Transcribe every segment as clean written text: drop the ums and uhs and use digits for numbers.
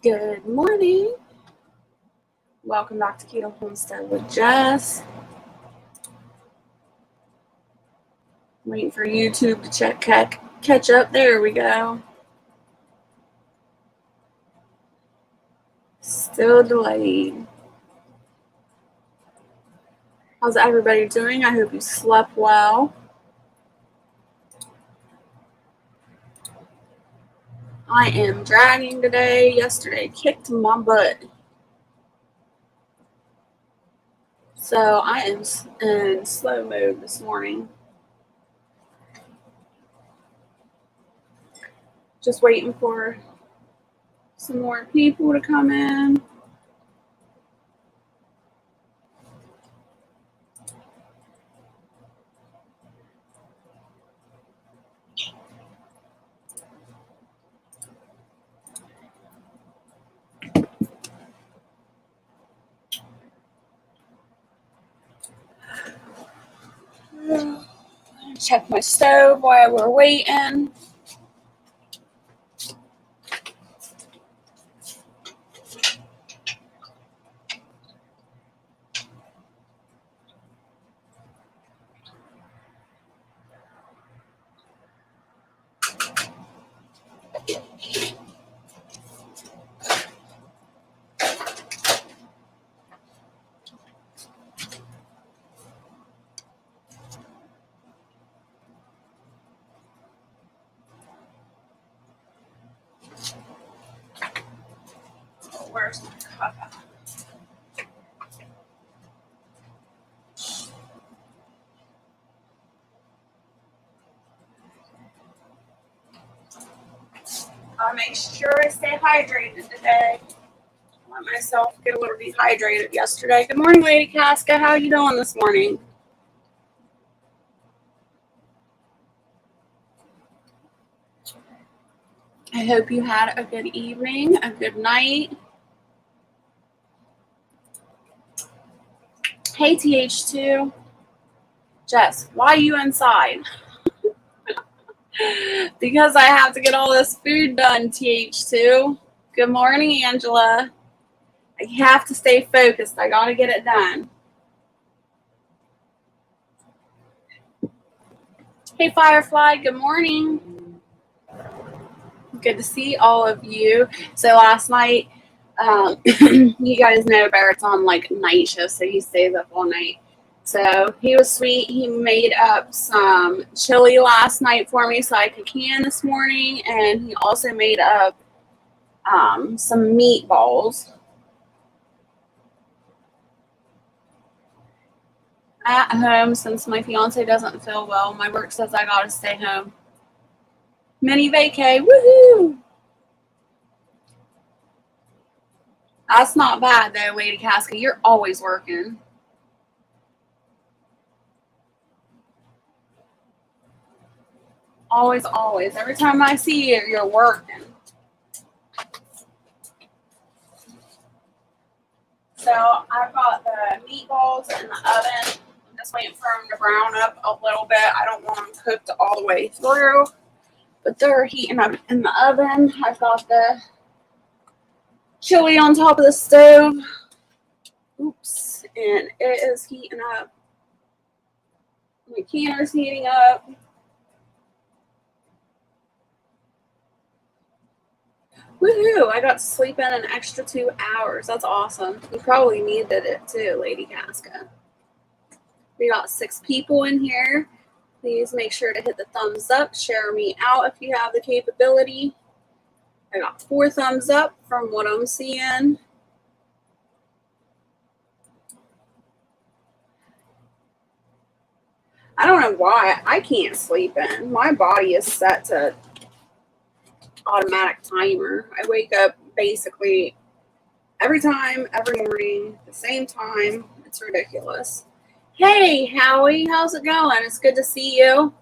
Good morning. Welcome back to Keto Homestead with Jess. Waiting for YouTube to catch up. There we go. Still delayed. How's everybody doing? I hope you slept well. I am dragging today. Yesterday kicked my butt. So I am in slow mode this morning. Just waiting for some more people to come in. Check my stove while we're waiting. Where's my cup? I'll make sure I stay hydrated today. Let myself get a little dehydrated yesterday. Good morning, Lady Casca. How are you doing this morning? I hope you had a good evening, a good night. Hey, TH2. Jess, why are you inside? Because I have to get all this food done, TH2. Good morning, Angela. I have to stay focused. I got to get it done. Hey, Firefly. Good morning. Good to see all of you. So last night, you guys know Barrett's on like night shift, so he stays up all night. So he was sweet. He made up some chili last night for me so I could can this morning, and he also made up some meatballs. At home, since my fiance doesn't feel well, my work says I gotta stay home. Mini vacay, woohoo! That's not bad though, Lady Casca. You're always working. Always, always. Every time I see you, you're working. So I've got the meatballs in the oven. I'm just waiting for them to brown up a little bit. I don't want them cooked all the way through, but they're heating up in the oven. I've got the chili on top of the stove. Oops. And it is heating up. My canner's heating up. Woohoo! I got to sleep in an extra 2 hours. That's awesome. You probably needed it too, Lady Casca. We got 6 people in here. Please make sure to hit the thumbs up. Share me out if you have the capability. I got 4 thumbs up from what I'm seeing. I don't know why I can't sleep in. My body is set to automatic timer. I wake up basically every time, every morning, the same time. It's ridiculous. Hey, Howie, how's it going? It's good to see you.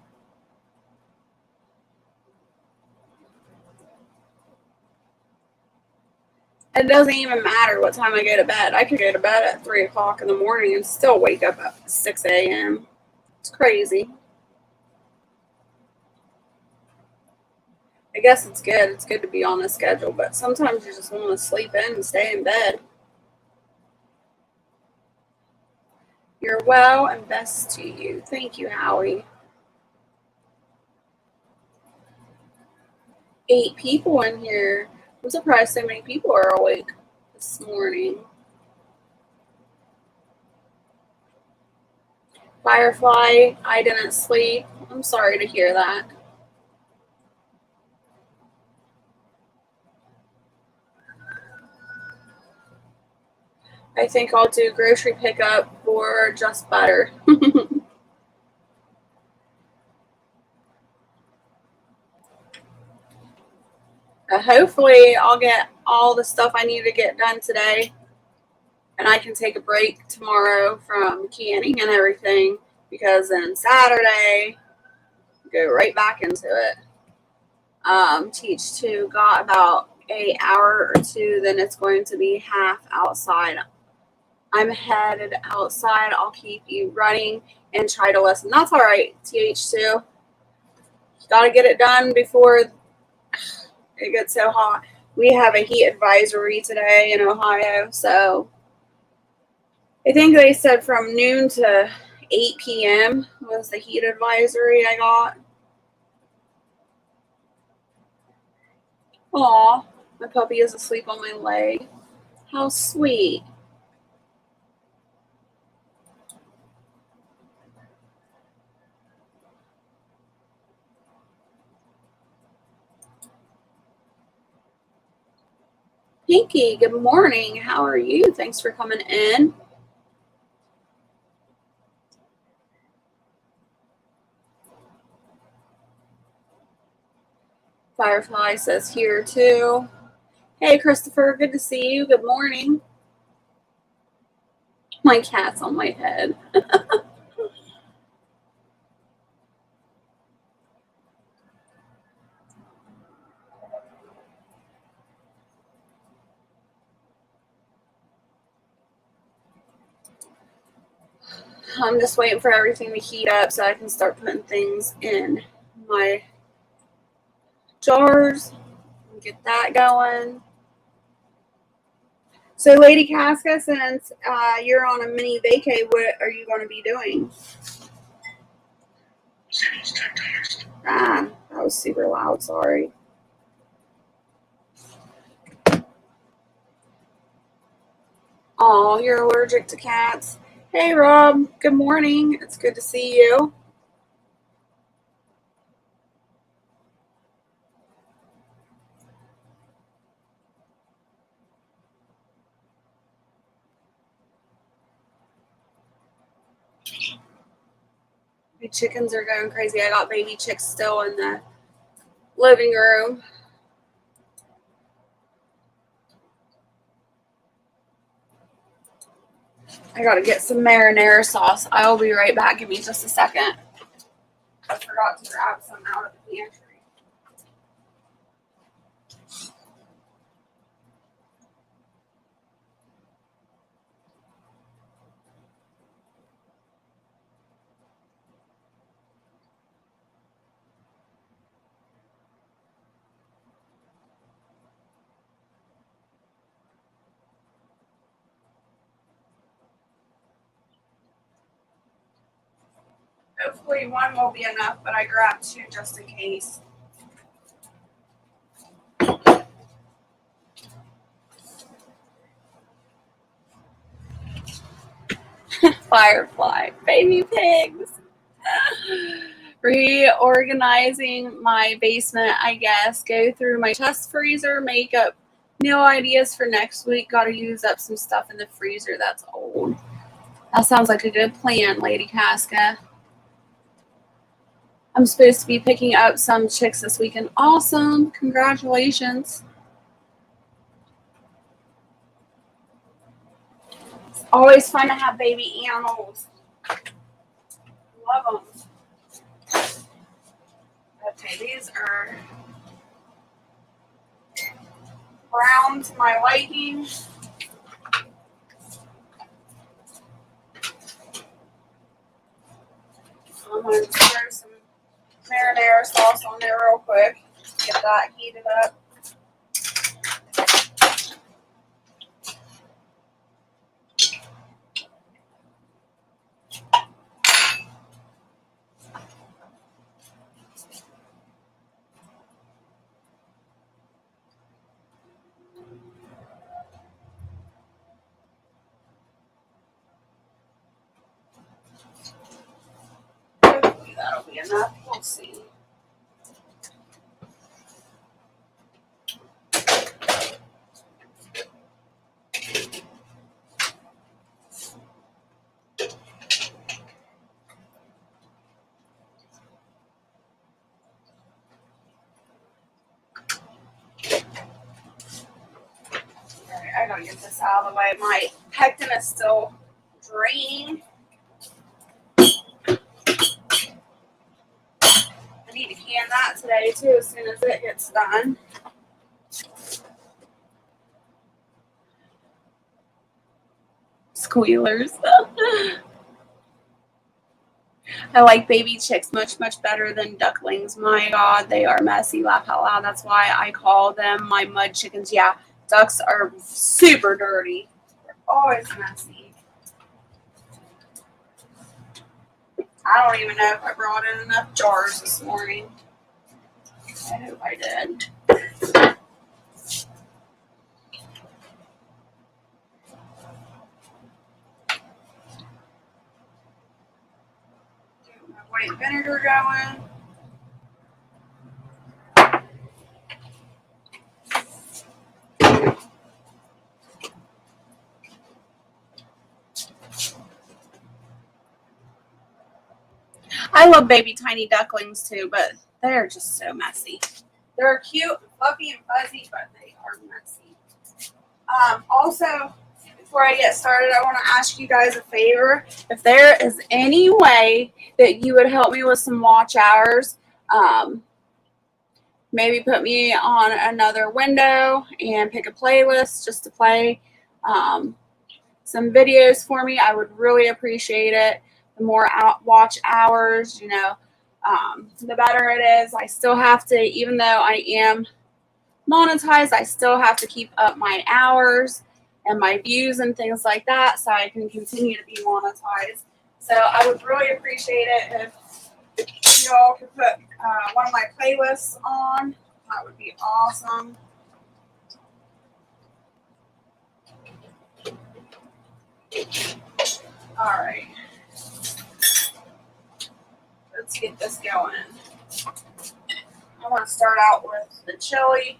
It doesn't even matter what time I go to bed. I could go to bed at 3 o'clock in the morning and still wake up at 6 a.m. It's crazy. I guess it's good. It's good to be on a schedule, but sometimes you just want to sleep in and stay in bed. You're well and best to you. Thank you, Howie. 8 people in here. I'm surprised so many people are awake this morning. Firefly, I didn't sleep. I'm sorry to hear that. I think I'll do grocery pickup for just butter. Hopefully, I'll get all the stuff I need to get done today, and I can take a break tomorrow from canning and everything, because then Saturday, go right back into it. Teach 2, got about an hour or 2, then it's going to be half outside. I'm headed outside. I'll keep you running and try to listen. That's all right, TH2. Got to get it done before it gets so hot. We have a heat advisory today in Ohio, so I think they said from noon to 8 p.m. was the heat advisory I got. Aw, my puppy is asleep on my leg. How sweet. Pinky, good morning. How are you? Thanks for coming in. Firefly says here too. Hey, Christopher, good to see you. Good morning. My cat's on my head. I'm just waiting for everything to heat up so I can start putting things in my jars and get that going. So, Lady Casca, since you're on a mini vacay, what are you going to be doing? That was super loud. Sorry. Oh, you're allergic to cats. Hey, Rob. Good morning. It's good to see you. My chickens are going crazy. I got baby chicks still in the living room. I gotta get some marinara sauce. I will be right back. Give me just a second. I forgot to grab some out of the pantry. Hopefully one will be enough, but I grabbed 2 just in case. Firefly, baby pigs. Reorganizing my basement, I guess. Go through my chest freezer, make up meal ideas for next week. Got to use up some stuff in the freezer that's old. That sounds like a good plan, Lady Casca. I'm supposed to be picking up some chicks this weekend. Awesome. Congratulations. It's always fun to have baby animals. Love them. Okay, these are brown to my liking. I'm going to throw some marinara sauce on there real quick. Get that heated up. Hopefully that'll be enough. We'll see. Alright, I gotta get this out of the way. My pectin is still draining. I need to can that today too as soon as it gets done. Squealers. I like baby chicks much, much better than ducklings. My God, they are messy. Laugh out loud. That's why I call them my mud chickens. Yeah, ducks are super dirty. They're always messy. I don't even know if I brought in enough jars this morning. I hope I did. Get my white vinegar going. I love baby tiny ducklings too, but they're just so messy. They're cute, fluffy, and fuzzy, but they are messy. Also, before I get started, I want to ask you guys a favor. If there is any way that you would help me with some watch hours, maybe put me on another window and pick a playlist just to play some videos for me, I would really appreciate it. The more watch hours, you know, the better it is. I still have to, even though I am monetized, I still have to keep up my hours and my views and things like that so I can continue to be monetized. So I would really appreciate it if you all could put one of my playlists on. That would be awesome. All right. Let's get this going. I want to start out with the chili.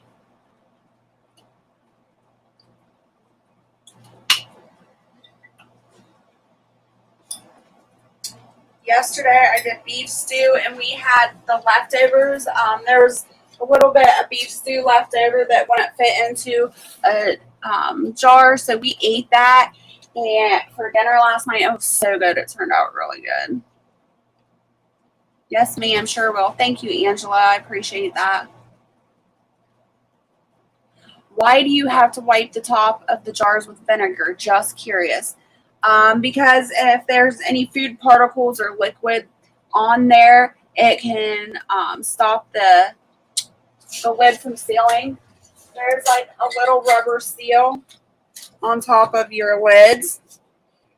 Yesterday I did beef stew and we had the leftovers. There was a little bit of beef stew left over that wouldn't fit into a jar, so we ate that and for dinner last night. It was so good. It turned out really good. Yes, ma'am, sure will. Thank you, Angela. I appreciate that. Why do you have to wipe the top of the jars with vinegar? Just curious. Because if there's any food particles or liquid on there, it can stop the lid from sealing. There's like a little rubber seal on top of your lids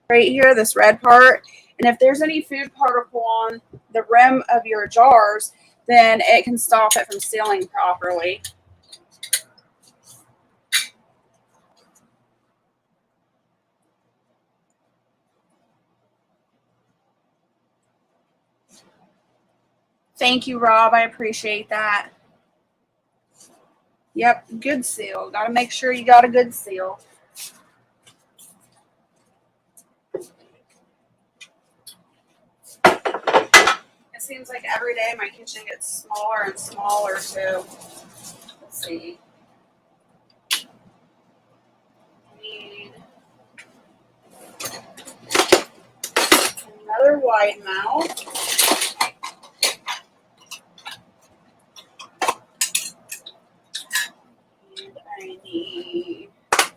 right here, this red part. And if there's any food particle on the rim of your jars, then it can stop it from sealing properly. Thank you, Rob. I appreciate that. Yep, good seal. Got to make sure you got a good seal. It seems like every day my kitchen gets smaller and smaller, so let's see. I need another wide mouth. And I need, I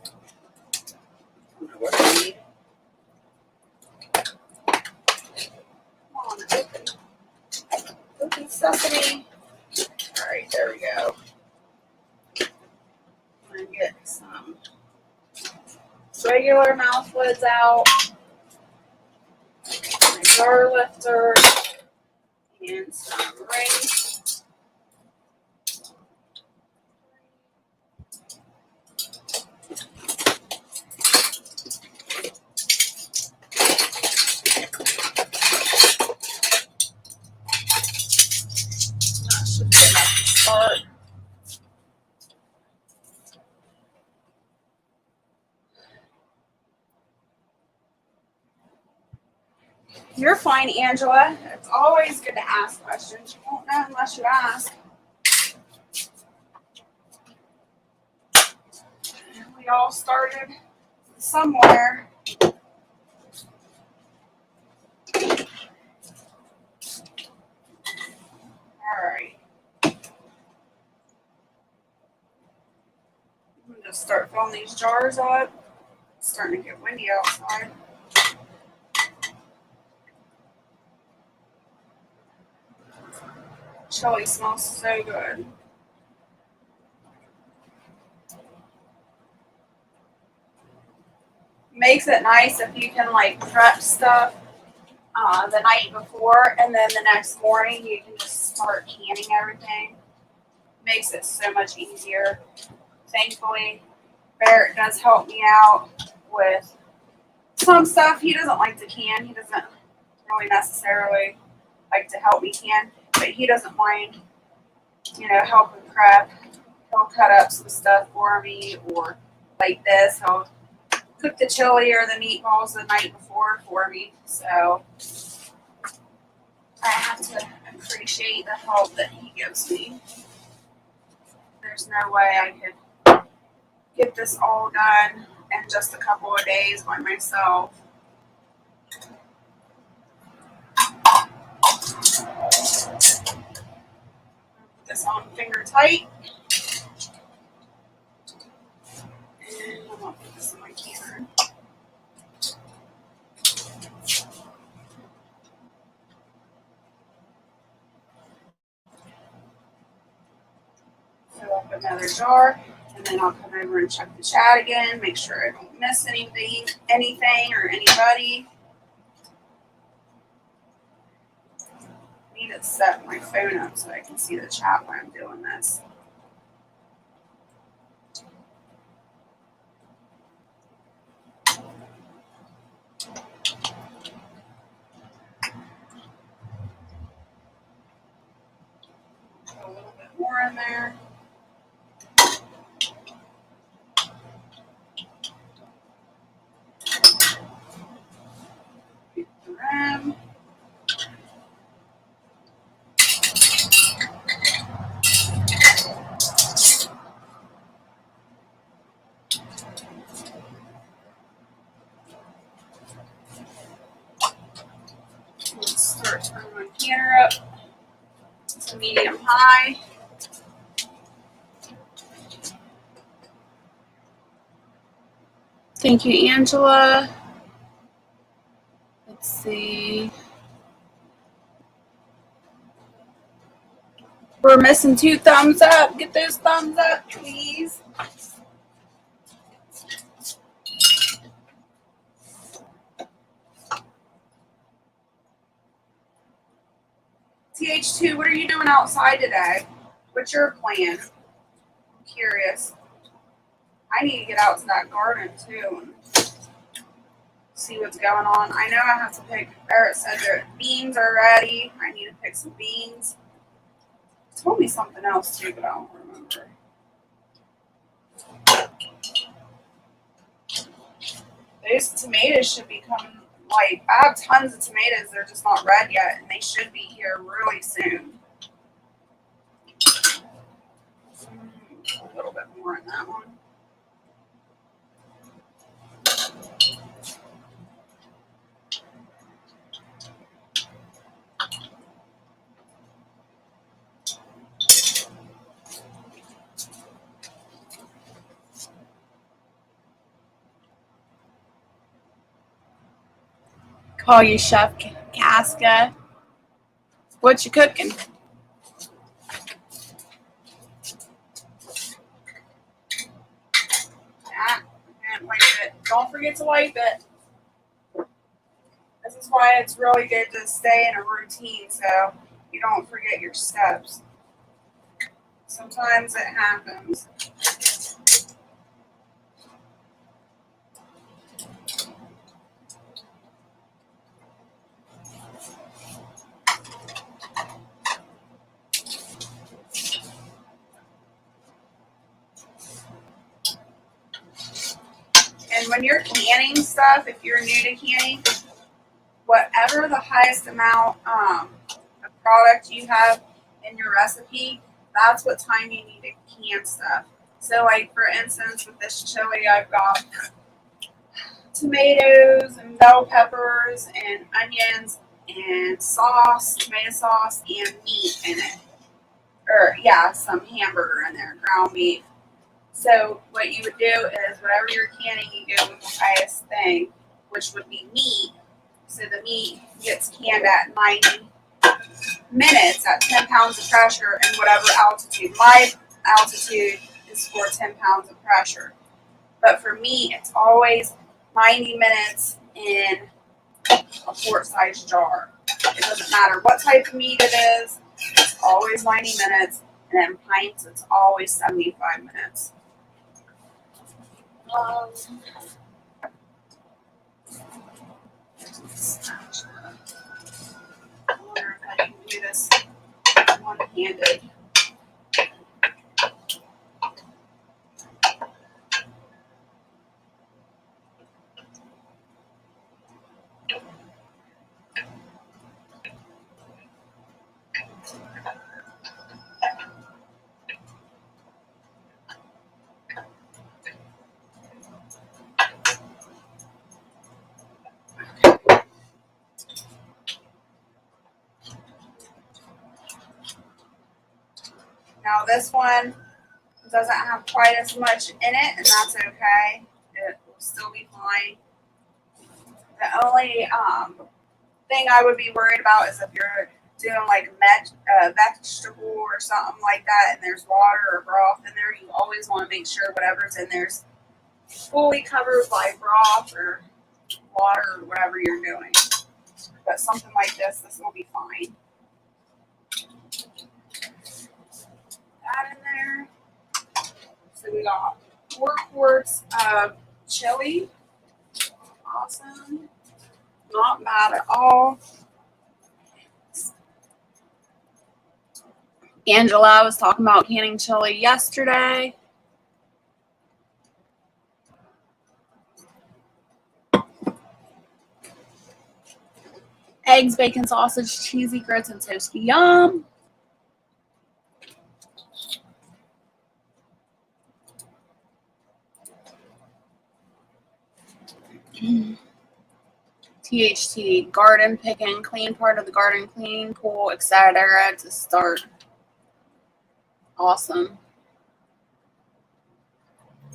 don't know what I need. Come on, open sesame. All right, there we go. get some regular mouth fluids out, my jar lifter, and some rings. That should be enough to start. You're fine, Angela. It's always good to ask questions. You won't know unless you ask. We all started somewhere. All right. I'm going to just start filling these jars up. It's starting to get windy outside. Chili smells so good. Makes it nice if you can like prep stuff the night before, and then the next morning you can just start canning everything. Makes it so much easier. Thankfully, Barrett does help me out with some stuff. He doesn't like to can. He doesn't really necessarily like to help me can, but he doesn't mind, helping prep. He'll cut up some stuff for me, or like this, he'll cook the chili or the meatballs the night before for me. So I have to appreciate the help that he gives me. There's no way I could get this all done in just a couple of days by myself. Put this on finger tight. And I'm going to put this in my canner. Fill up another jar, and then I'll come over and check the chat again, make sure I don't miss anything or anybody. I need to set my phone up so I can see the chat while I'm doing this. Put a little bit more in there. Get the rim. Let's start turning my canner up to medium high. Thank you, Angela. Let's see. We're missing 2 thumbs up. Get those thumbs up, please. TH2, what are you doing outside today? What's your plan? I'm curious. I need to get out to that garden too and see what's going on. I know I have to pick, Barrett said their beans are ready. I need to pick some beans. He told me something else too, but I don't remember. Those tomatoes should be coming, I have tons of tomatoes. They're just not red yet, and they should be here really soon. A little bit more in that one. Call you Chef Casca. What you cooking? Don't forget to wipe it. This is why it's really good to stay in a routine so you don't forget your steps. Sometimes it happens. And when you're canning stuff, if you're new to canning, whatever the highest amount of product you have in your recipe, that's what time you need to can stuff. So like for instance, with this chili, I've got tomatoes and bell peppers and onions and sauce, tomato sauce, and meat in it. Or yeah, some hamburger in there, ground beef. So what you would do is whatever you're canning, you go with the highest thing, which would be meat. So the meat gets canned at 90 minutes at 10 pounds of pressure and whatever altitude. My altitude is for 10 pounds of pressure. But for me, it's always 90 minutes in a quart-sized jar. It doesn't matter what type of meat it is. It's always 90 minutes. And then pints, it's always 75 minutes. I wonder if I can do this one-handed. Now this one doesn't have quite as much in it, and that's okay. It will still be fine. The only thing I would be worried about is if you're doing like vegetable or something like that, and there's water or broth in there, you always want to make sure whatever's in there's fully covered by broth or water or whatever you're doing. But something like this will be fine. That in there. So we got 4 quarts of chili. Awesome. Not bad at all. Angela was talking about canning chili yesterday. Eggs, bacon, sausage, cheesy grits, and toast. Yum. THT, garden picking, clean part of the garden, clean, cool, etc. to start. Awesome.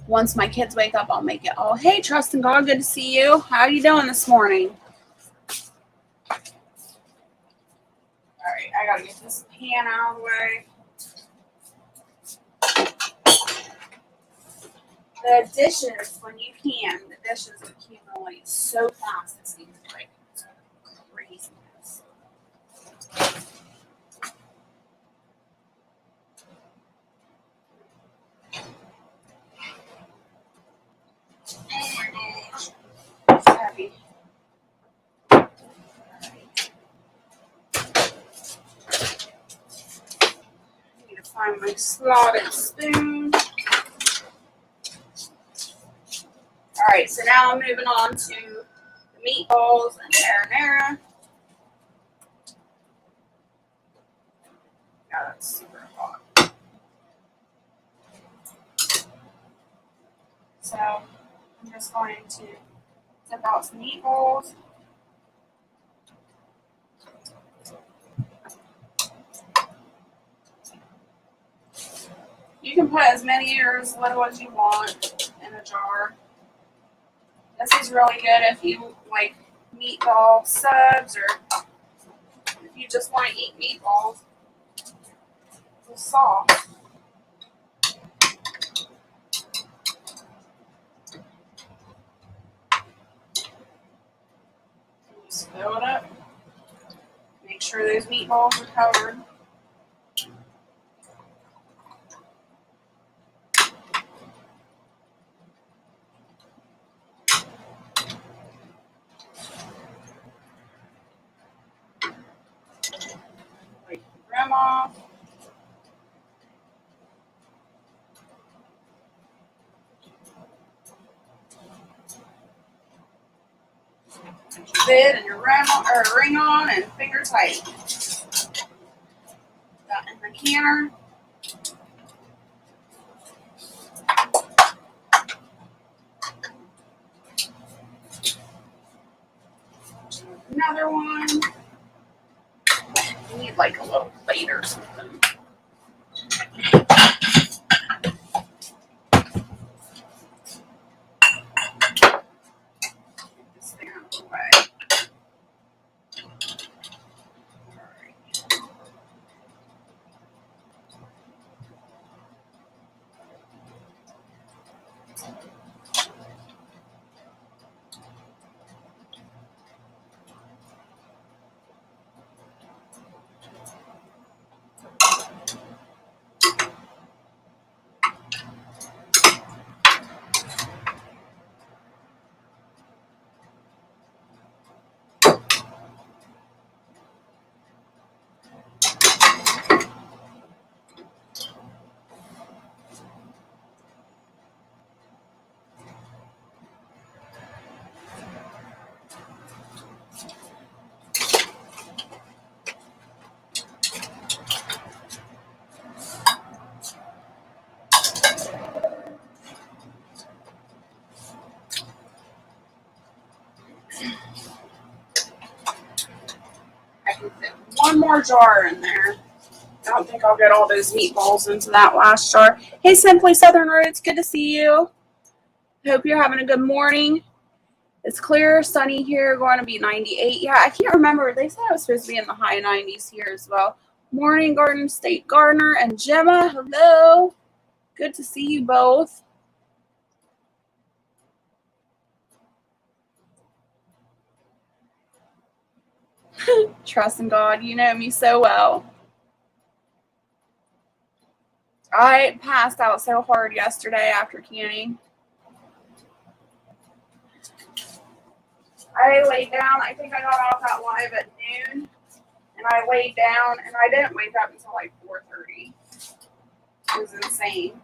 Once my kids wake up, I'll make it. Oh, hey, Trust in God, good to see you. How are you doing this morning? All right, I gotta get this pan out of the way. The dishes, when you can, the dishes accumulate so fast, it seems like craziness. Oh my gosh, it's heavy. I need to find my slotted spoon. Alright, so now I'm moving on to the meatballs and marinara. Yeah, that's super hot. So I'm just going to tip out some meatballs. You can put as many or as little as you want in a jar. This is really good if you like meatball subs or if you just want to eat meatballs with sauce. sure those meatballs are covered. Like rim off. Lid and your ring on and finger tight. That in the canner. Another one. You need like a little plate or something. Get this thing out of the way. I can fit one more jar in there. I don't think I'll get all those meatballs into that last jar. Hey, Simply Southern Roots, good to see you. Hope you're having a good morning. It's clear, sunny here, going to be 98. Yeah, I can't remember. They said it was supposed to be in the high 90s here as well. Morning, Garden State Gardener and Gemma. Hello. Good to see you both. Trust in God. You know me so well. I passed out so hard yesterday after canning. I laid down. I think I got off that live at noon. And I laid down. And I didn't wake up until like 4:30. It was insane.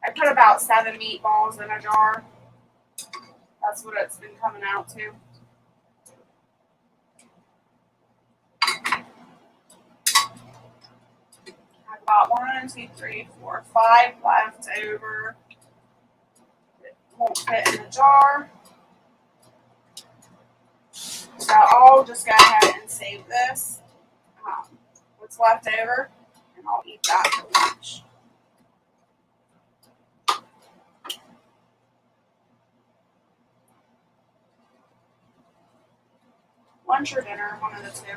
I put about 7 meatballs in a jar. That's what it's been coming out to. I've got 1, 2, 3, 4, 5 left over. It won't fit in the jar. So I'll just go ahead and save this. What's left over, and I'll eat that for lunch. Lunch or dinner, one of the two.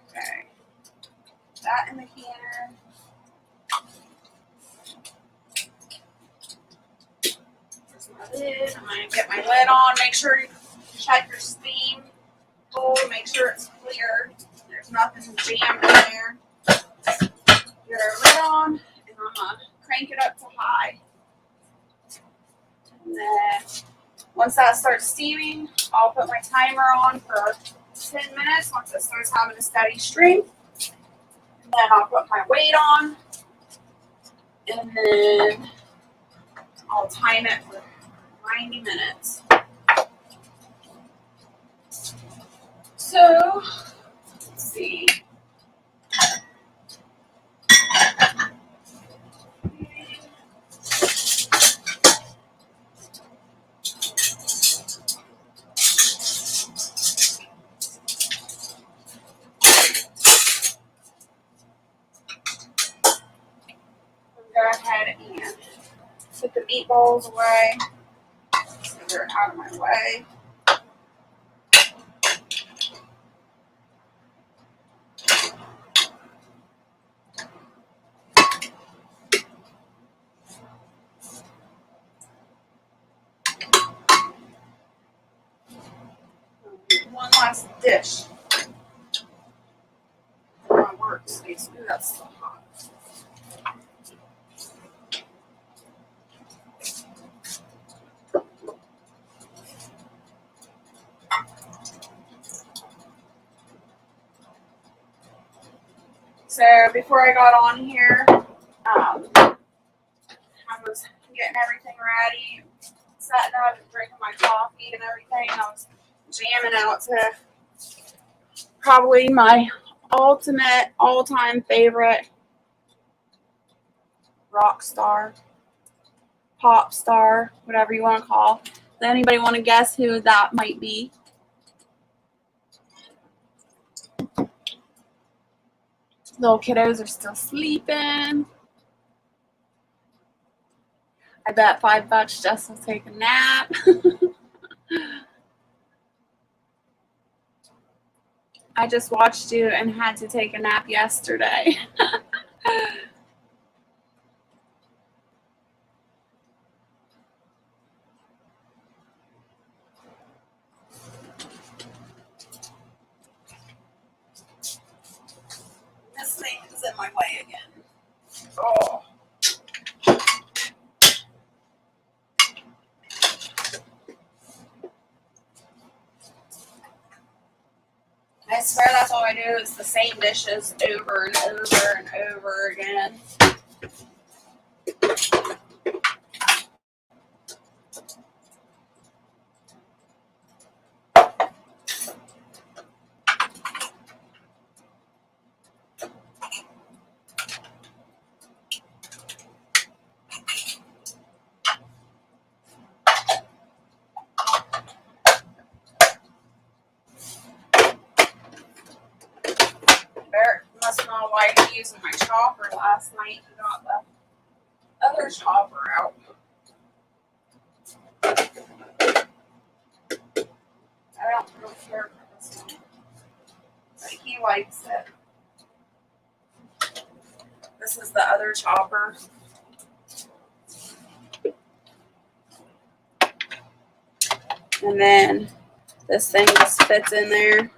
Okay. That in the canner. There's my lid. I'm going to get my lid on. Make sure you check your steam bowl. Make sure it's clear. There's nothing jammed in there. Get our lid on, and I'm going to crank it up to high. And then once that starts steaming, I'll put my timer on for 10 minutes once it starts having a steady stream. And then I'll put my weight on. And then I'll time it for 90 minutes. So, let's see. Go ahead and put the meatballs away so they're out of my way. one last dish for my workspace. Ooh, that's so hot. So before I got on here, I was getting everything ready, sitting up and drinking my coffee and everything. I was jamming out to probably my ultimate all-time favorite rock star, pop star, whatever you want to call. Does anybody want to guess who that might be? Little kiddos are still sleeping. I bet $5 Jess will take a nap. I just watched you and had to take a nap yesterday. This thing is in my way again. Oh. I swear that's all I do is the same dishes over and over and over again. Barrett must not like using my chopper last night. He got the other chopper out. I don't really care for this one, but he likes it. This is the other chopper. And then this thing just fits in there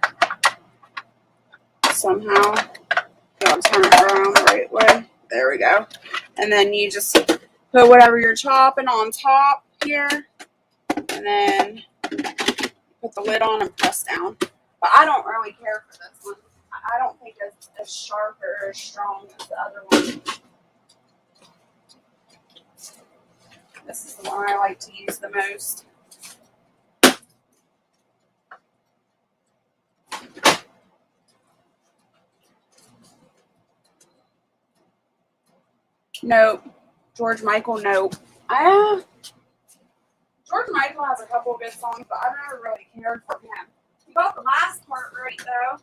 somehow. Gotta turn it around the right way. There we go. And then you just put whatever you're chopping on top here. And then put the lid on and press down. But I don't really care for this one. I don't think it's as sharp or as strong as the other one. This is the one I like to use the most. Nope. George Michael, nope. George Michael has a couple of good songs, but I never really cared for him. You got the last part right, though.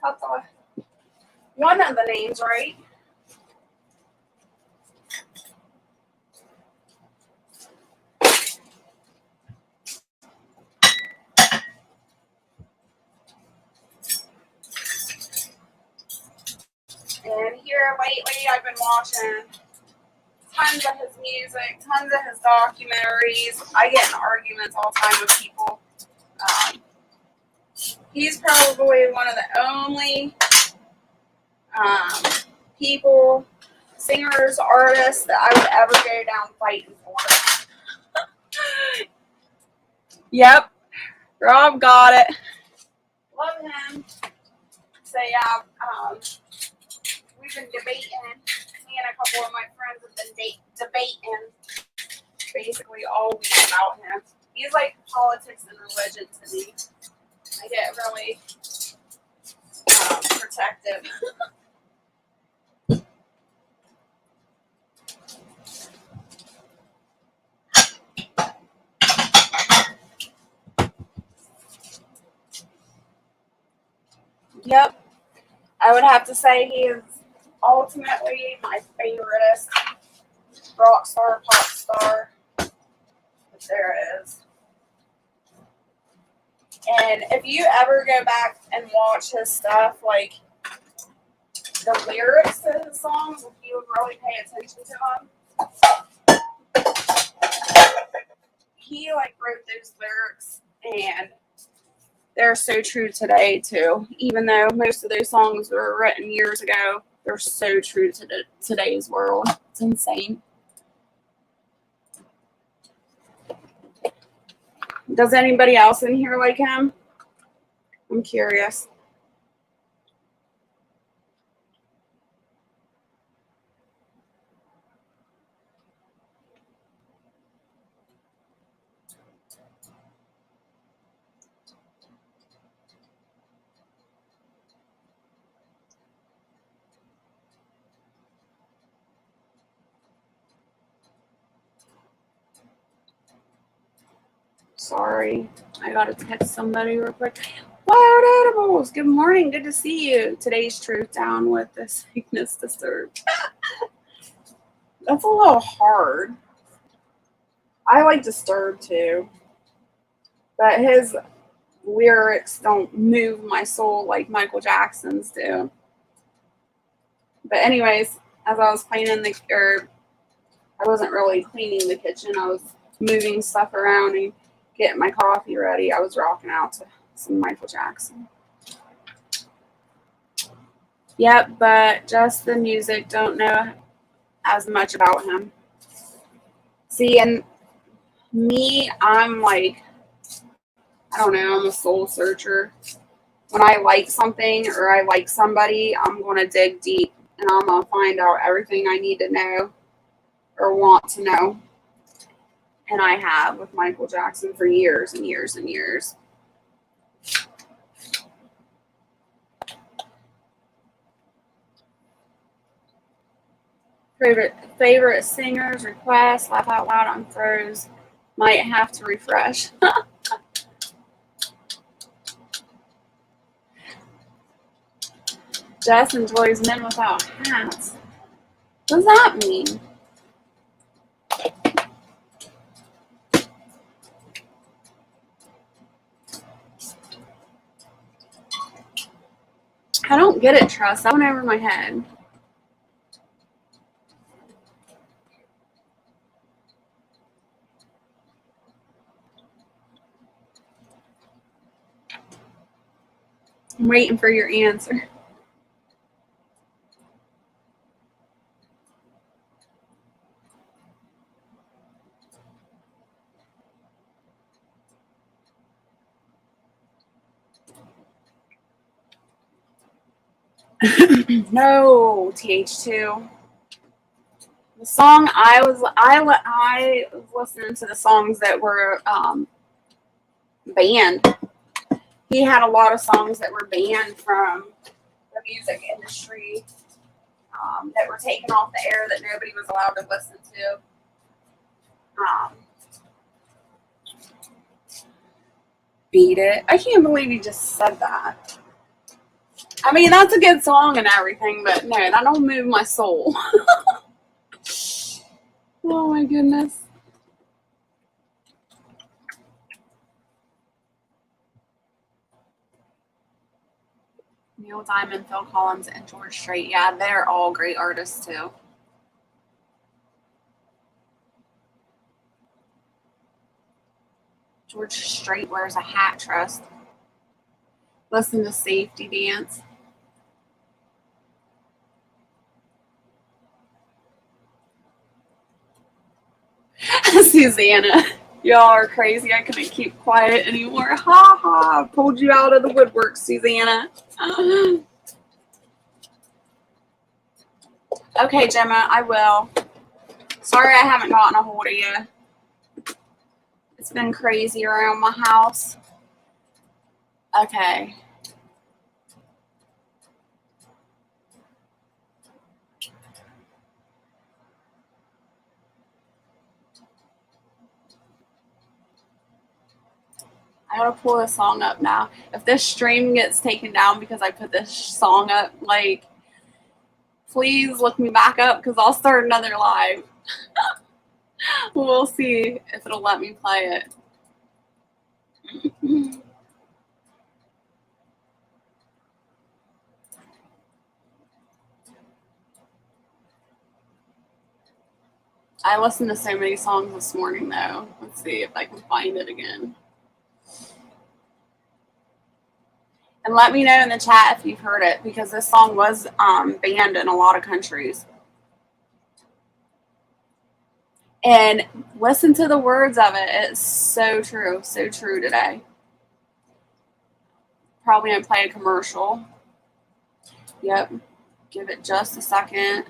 Got the one of the names right. And here lately, I've been watching tons of his music, tons of his documentaries. I get in arguments all the time with people. He's probably one of the only people, singers, artists that I would ever go down fighting for. Yep, Rob got it. Love him. So yeah, we've been debating. Me and a couple of my friends have been debating basically all week about him. He's like politics and religion to me. I get really protective. Yep, I would have to say he is ultimately my favorite rock star, pop star. But there it is. And if you ever go back and watch his stuff, like the lyrics to his songs, if you would really pay attention to them, he like wrote those lyrics, and they're so true today too. Even though most of those songs were written years ago, they're so true to today's world. It's insane. Does anybody else in here like him? I'm curious. Sorry, I gotta text somebody real quick. Wild Animals, good morning. Good to see you. Today's truth down with the sickness disturbed. That's a little hard. I like Disturbed too, but his lyrics don't move my soul like Michael Jackson's do. But anyways, as I was cleaning I wasn't really cleaning the kitchen. I was moving stuff around and getting my coffee ready. I was rocking out to some Michael Jackson. Yep, but just the music. Don't know as much about him. See, and me, I'm like, I don't know, I'm a soul searcher. When I like something or I like somebody, I'm going to dig deep and I'm going to find out everything I need to know or want to know. And I have with Michael Jackson for years and years and years. Favorite singers, requests, laugh out loud on throws. Might have to refresh. Jess enjoys men without hats. What does that mean? I don't get it, Trust. That went over my head. I'm waiting for your answer. No, TH2. The song I was listening to the songs that were banned. He had a lot of songs that were banned from the music industry that were taken off the air that nobody was allowed to listen to. Beat It. I can't believe you just said that. I mean, that's a good song and everything, but no, that don't move my soul. Oh my goodness. Neil Diamond, Phil Collins, and George Strait. Yeah, they're all great artists too. George Strait wears a hat, Trust. Listen to Safety Dance. Susanna, y'all are crazy. I couldn't keep quiet anymore. Ha ha. Pulled you out of the woodwork, Susanna. Okay, Gemma, I will. Sorry I haven't gotten a hold of you. It's been crazy around my house. Okay. I gotta pull this song up now. If this stream gets taken down because I put this song up, like, please look me back up because I'll start another live. We'll see if it'll let me play it. I listened to so many songs this morning, though. Let's see if I can find it again. And let me know in the chat if you've heard it, because this song was banned in a lot of countries. And listen to the words of it. It's so true today. Probably gonna play a commercial. Yep. Give it just a second.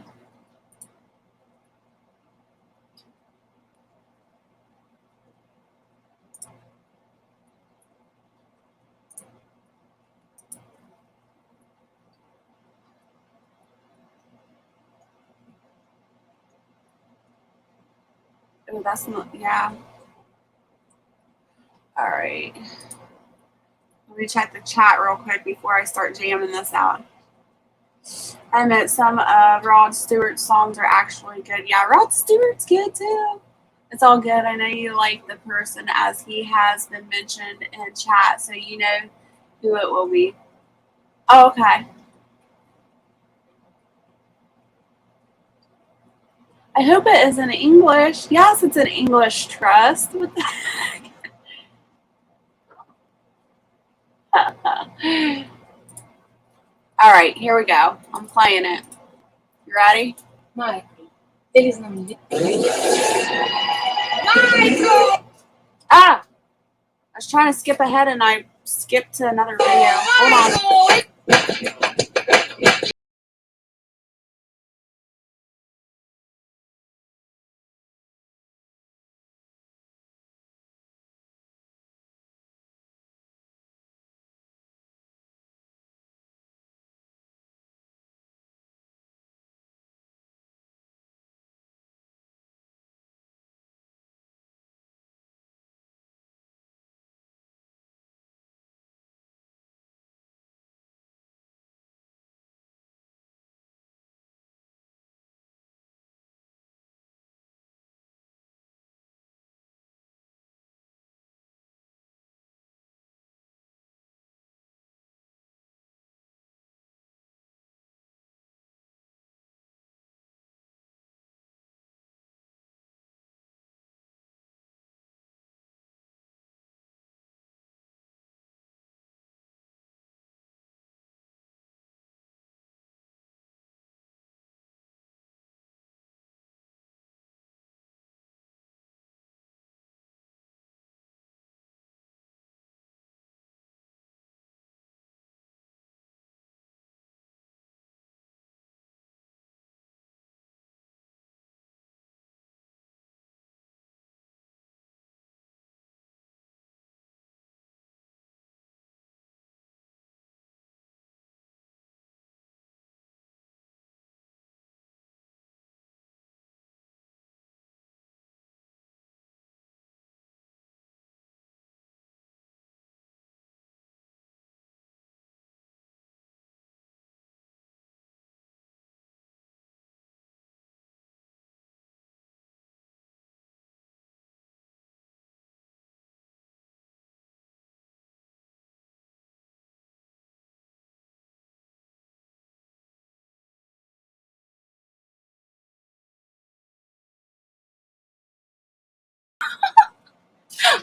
Oh, that's not, yeah. All right. Let me check the chat real quick before I start jamming this out. I meant some of Rod Stewart's songs are actually good. Yeah, Rod Stewart's good too. It's all good. I know you like the person as he has been mentioned in chat, so you know who it will be. Oh, okay. I hope it is in English. Yes, it's in English, Trust. What the heck? All right, here we go. I'm playing it. You ready? Michael, there is no need. Michael! Ah! I was trying to skip ahead and I skipped to another video. Hold on.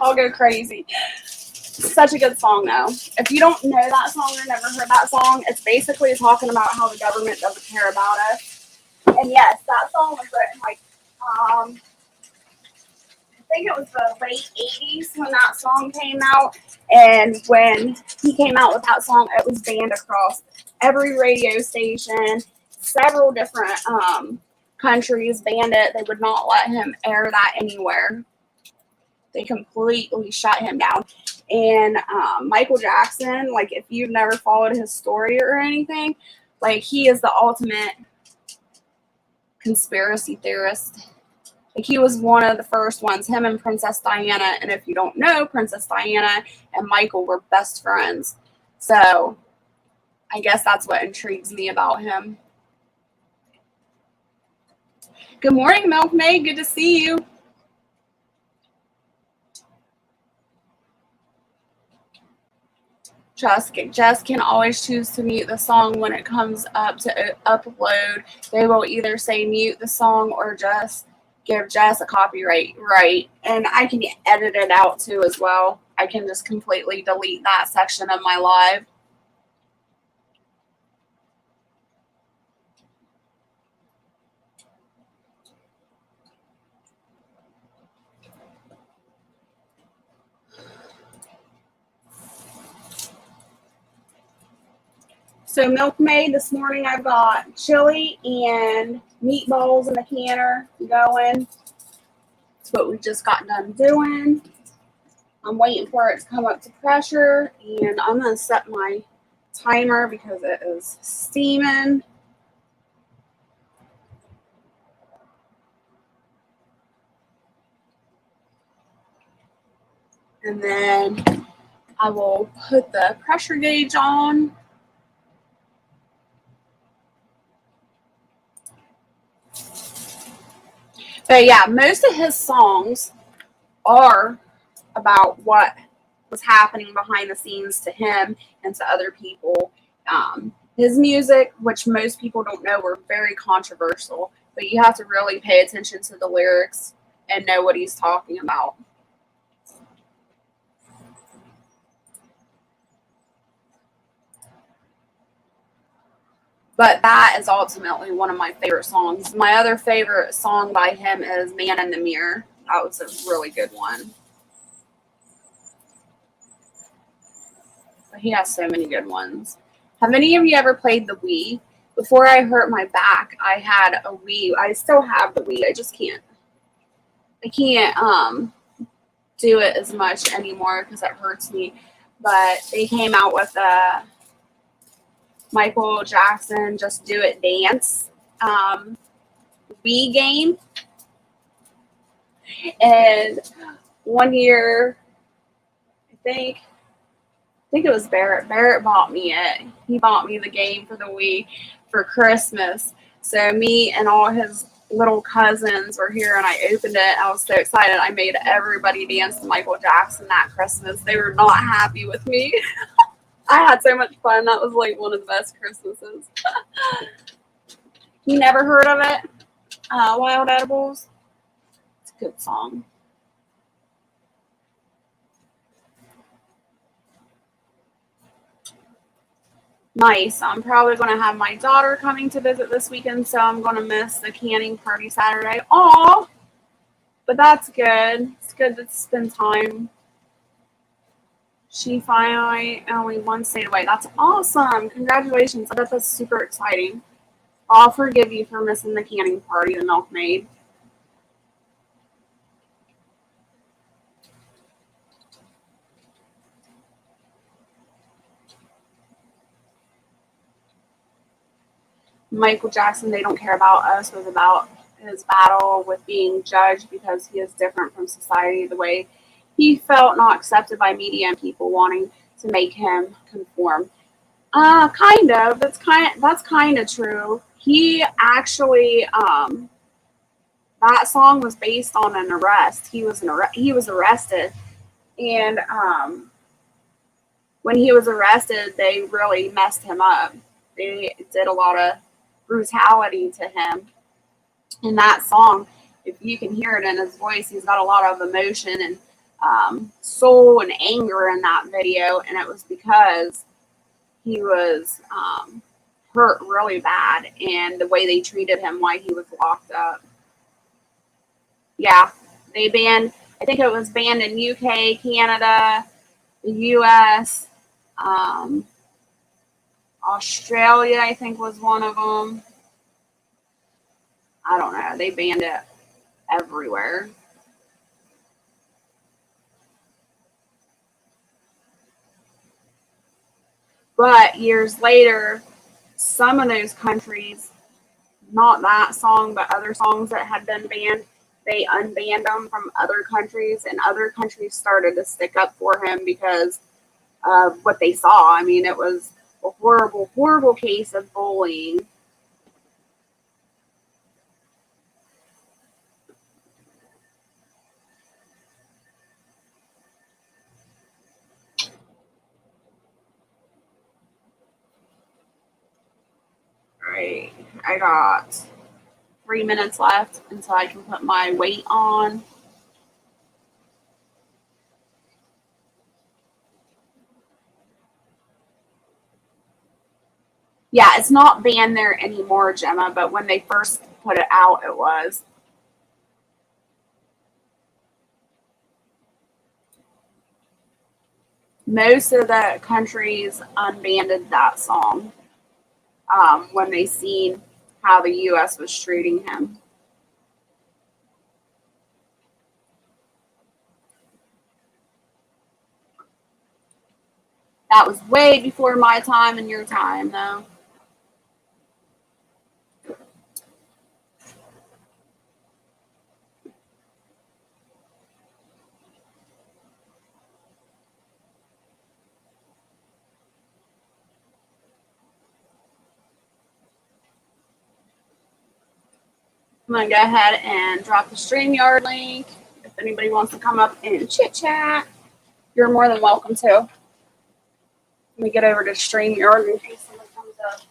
I'll go crazy. Such a good song, though. If you don't know that song or never heard that song, it's basically talking about how the government doesn't care about us. And yes, that song was written like, I think it was the late 80s when that song came out. And when he came out with that song, it was banned across every radio station. Several different countries banned it. They would not let him air that anywhere. They completely shut him down. And Michael Jackson, like, if you've never followed his story or anything, like, he is the ultimate conspiracy theorist. Like, he was one of the first ones, him and Princess Diana. And if you don't know, Princess Diana and Michael were best friends. So I guess that's what intrigues me about him. Good morning, Milkmaid. Good to see you. Jess can always choose to mute the song when it comes up to upload. They will either say mute the song or just give Jess a copyright right, and I can edit it out too as well. I can just completely delete that section of my live. So Milkmaid, this morning I've got chili and meatballs in the canner going. That's what we just got done doing. I'm waiting for it to come up to pressure, and I'm going to set my timer because it is steaming. And then I will put the pressure gauge on. But yeah, most of his songs are about what was happening behind the scenes to him and to other people. His music, which most people don't know, were very controversial, but you have to really pay attention to the lyrics and know what he's talking about. But that is ultimately one of my favorite songs. My other favorite song by him is Man in the Mirror. That was a really good one. But he has so many good ones. Have any of you ever played the Wii? Before I hurt my back, I had a Wii. I still have the Wii. I can't do it as much anymore because it hurts me. But they came out with a Michael Jackson Just Do It Dance Wii game. And one year, I think it was Barrett. Barrett bought me it. He bought me the game for the Wii for Christmas. So me and all his little cousins were here, and I opened it. I was so excited. I made everybody dance to Michael Jackson that Christmas. They were not happy with me. I had so much fun. That was like one of the best Christmases. You never heard of it? Wild Edibles? It's a good song. Nice. I'm probably going to have my daughter coming to visit this weekend, so I'm going to miss the canning party Saturday. Aw! But that's good. It's good to spend time. She finally only one state away. That's awesome. Congratulations. I bet that's super exciting. I'll forgive you for missing the canning party, the Milkmaid. Michael Jackson, They Don't Care About Us, was about his battle with being judged because he is different from society, the way he felt not accepted by media and people wanting to make him conform. Kind of. That's kind of true. He actually, that song was based on an arrest. He was arrested, and when he was arrested, they really messed him up. They did a lot of brutality to him. In that song, if you can hear it in his voice, he's got a lot of emotion and soul and anger in that video, and it was because he was hurt really bad and the way they treated him while he was locked up. Yeah, they banned, I think it was banned in UK, Canada, the US, Australia, I think was one of them. I don't know. They banned it everywhere. But years later, some of those countries, not that song, but other songs that had been banned, they unbanned them from other countries, and other countries started to stick up for him because of what they saw. I mean, it was a horrible, horrible case of bullying. Right. I got 3 minutes left until I can put my weight on. Yeah, it's not banned there anymore, Gemma, but when they first put it out, it was. Most of the countries unbanned that song when they seen how the U.S. was treating him. That was way before my time and your time, though. I'm going to go ahead and drop the StreamYard link. If anybody wants to come up and chit-chat, you're more than welcome to. Let me get over to StreamYard in case someone comes up.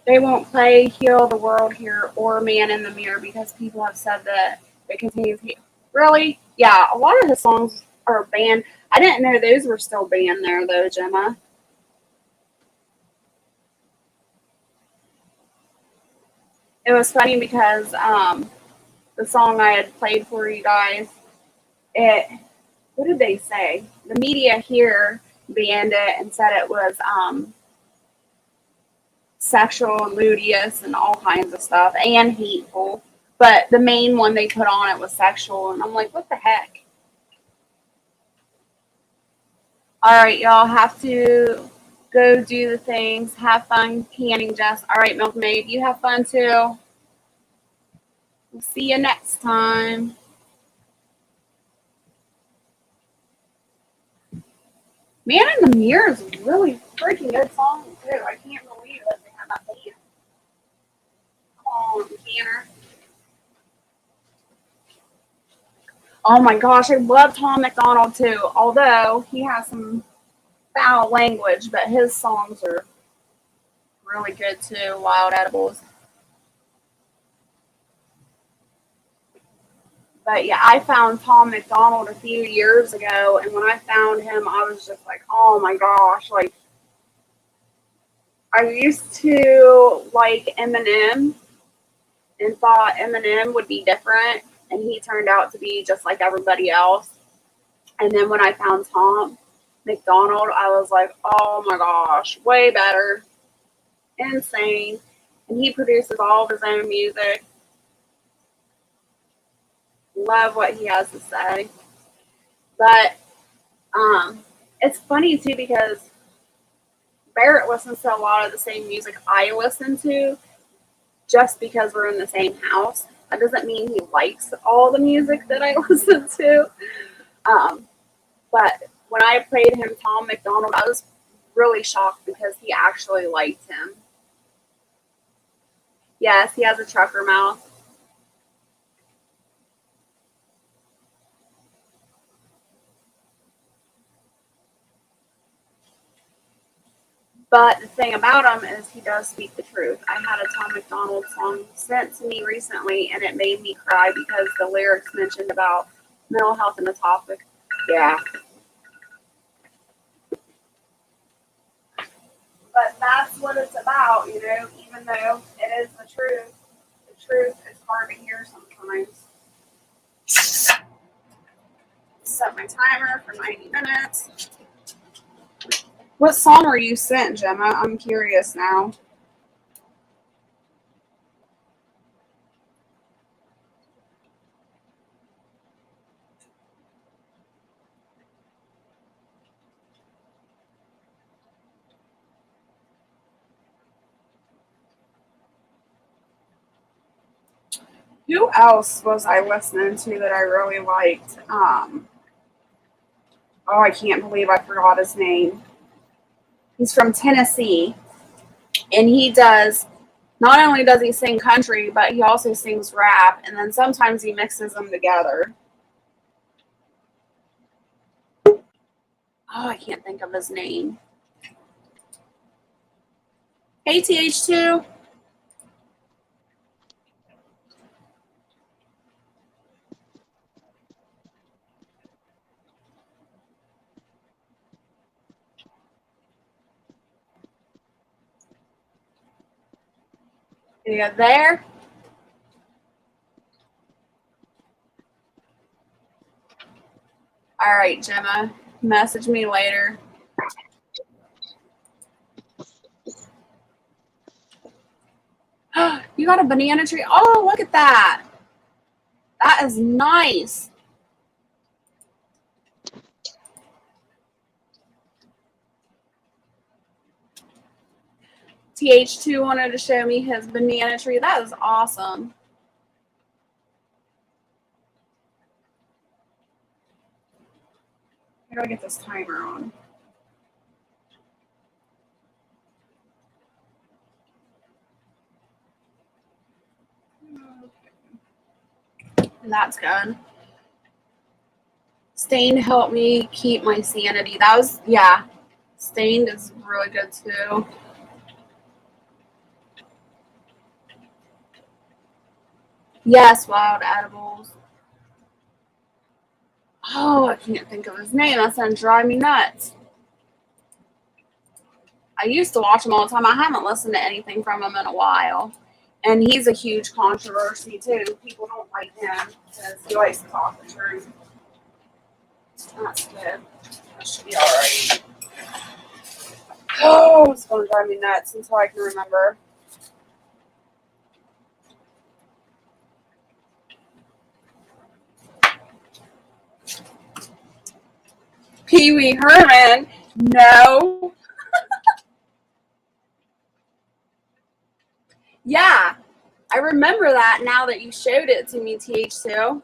They won't play Heal the World here or Man in the Mirror because people have said that it contains heat. Really? Yeah, a lot of the songs are banned. I didn't know those were still banned there, though, Gemma. It was funny because the song I had played for you guys, what did they say? The media here banned it and said it was sexual and lewdious and all kinds of stuff and hateful. But the main one they put on it was sexual, and I'm like, what the heck? All right, y'all have to go do the things. Have fun canning, Jess. All right, Milkmaid, you have fun too. We'll see you next time. Man in the Mirror is a really freaking good song too. I can't believe that they have that band. Come on, Tanner. Oh my gosh, I love Tom McDonald too. Although he has some foul language, but his songs are really good too. Wild Edibles. But yeah, I found Tom McDonald a few years ago, and when I found him, I was just like, oh my gosh, like I used to like Eminem and thought Eminem would be different, and he turned out to be just like everybody else. And then when I found Tom McDonald, I was like, oh my gosh, way better. Insane. And he produces all of his own music. Love what he has to say. But it's funny too because Barrett listens to a lot of the same music I listen to just because we're in the same house. That doesn't mean he likes all the music that I listen to. But when I played him Tom McDonald, I was really shocked because he actually liked him. Yes, he has a trucker mouth. But the thing about him is he does speak the truth. I had a Tom McDonald song sent to me recently, and it made me cry because the lyrics mentioned about mental health and the topic. Yeah. But that's what it's about, you know, even though it is the truth is hard to hear sometimes. Set my timer for 90 minutes. What song were you sent, Gemma? I'm curious now. Who else was I listening to that I really liked? Oh, I can't believe I forgot his name. He's from Tennessee, and he does, not only does he sing country, but he also sings rap, and then sometimes he mixes them together. Oh, I can't think of his name. Hey, TH2. You go there? All right, Gemma. Message me later. You got a banana tree? Oh, look at that. That is nice. TH2 wanted to show me his banana tree. That is awesome. How do I get this timer on? That's good. Stained helped me keep my sanity. That was, yeah. Stained is really good too. Yes, wild edibles. Oh, I can't think of his name. That's gonna drive me nuts. I used to watch him all the time. I haven't listened to anything from him in a while. And he's a huge controversy too. People don't like him because he likes to talk the truth. That's good. That should be alright. Oh, it's gonna drive me nuts until I can remember. Pee Wee Herman? No. Yeah, I remember that now that you showed it to me, TH2.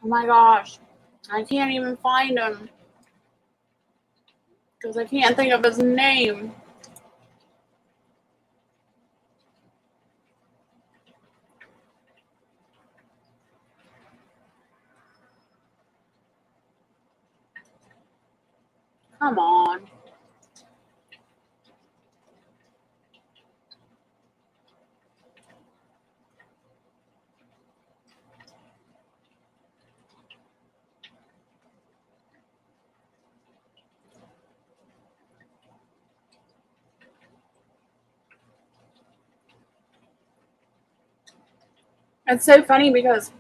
Oh my gosh, I can't even find him because I can't think of his name. Come on. It's so funny because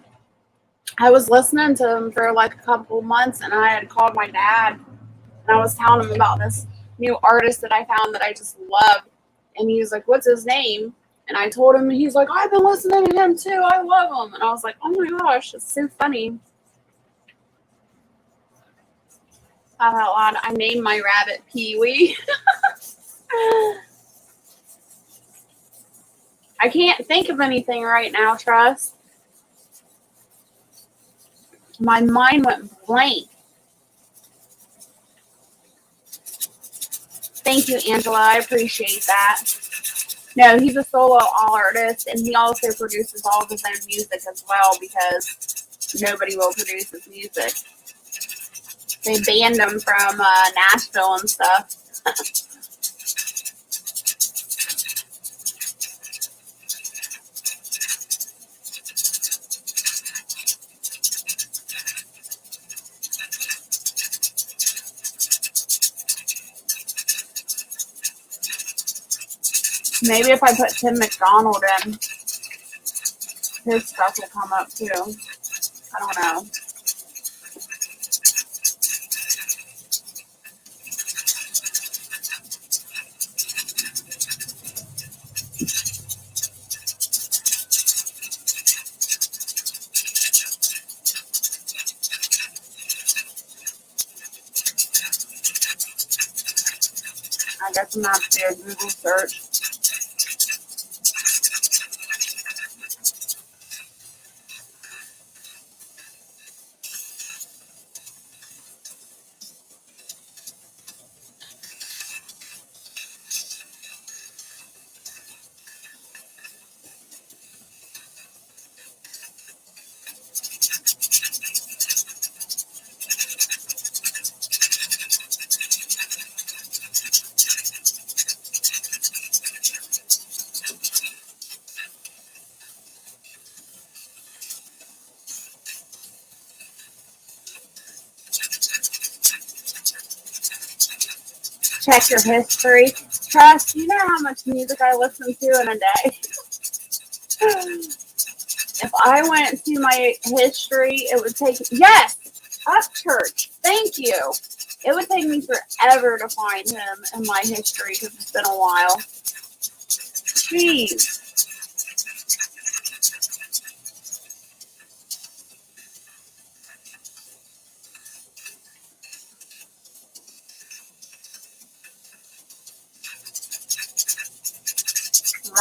I was listening to him for like a couple months and I had called my dad and I was telling him about this new artist that I found that I just love. And he was like, "What's his name?" And I told him, and he's like, "I've been listening to him too. I love him." And I was like, "Oh my gosh, it's so funny." Laugh out loud. I named my rabbit Pee Wee. I can't think of anything right now, Trust. My mind went blank. Thank you, Angela. I appreciate that. No, he's a solo artist, and he also produces all of his own music as well because nobody will produce his music. They banned him from Nashville and stuff. Maybe if I put Tim McDonald in, his stuff will come up too. I don't know. I guess I'm going to have to do a Google search. Check your history. Trust, you know how much music I listen to in a day? If I went to my history, it would take, yes, Upchurch. Thank you. It would take me forever to find him in my history because it's been a while. Jeez.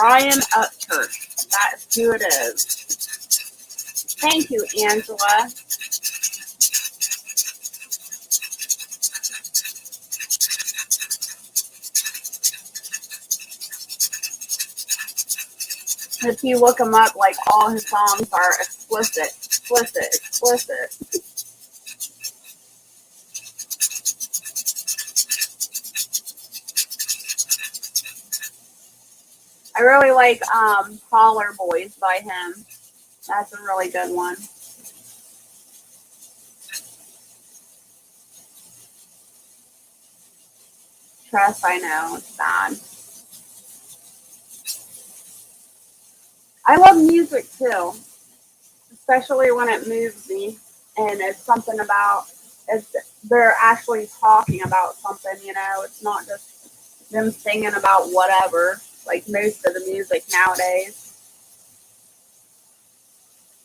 Ryan Upchurch. That's who it is. Thank you, Angela. If you look him up, like all his songs are explicit, explicit, explicit. I really like Holler Boys by him. That's a really good one. Trust, I know, it's bad. I love music too, especially when it moves me and it's something about, it's, they're actually talking about something, you know, it's not just them singing about whatever, like most of the music nowadays.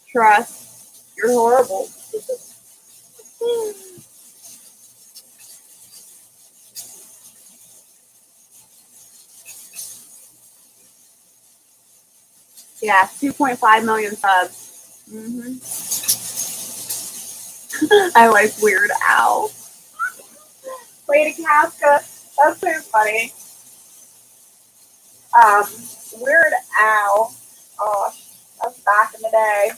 Trust, you're horrible. Yeah, 2.5 million subs. I like Weird Al. Lady Casca, that's so funny. Weird Al, gosh, that's back in the day.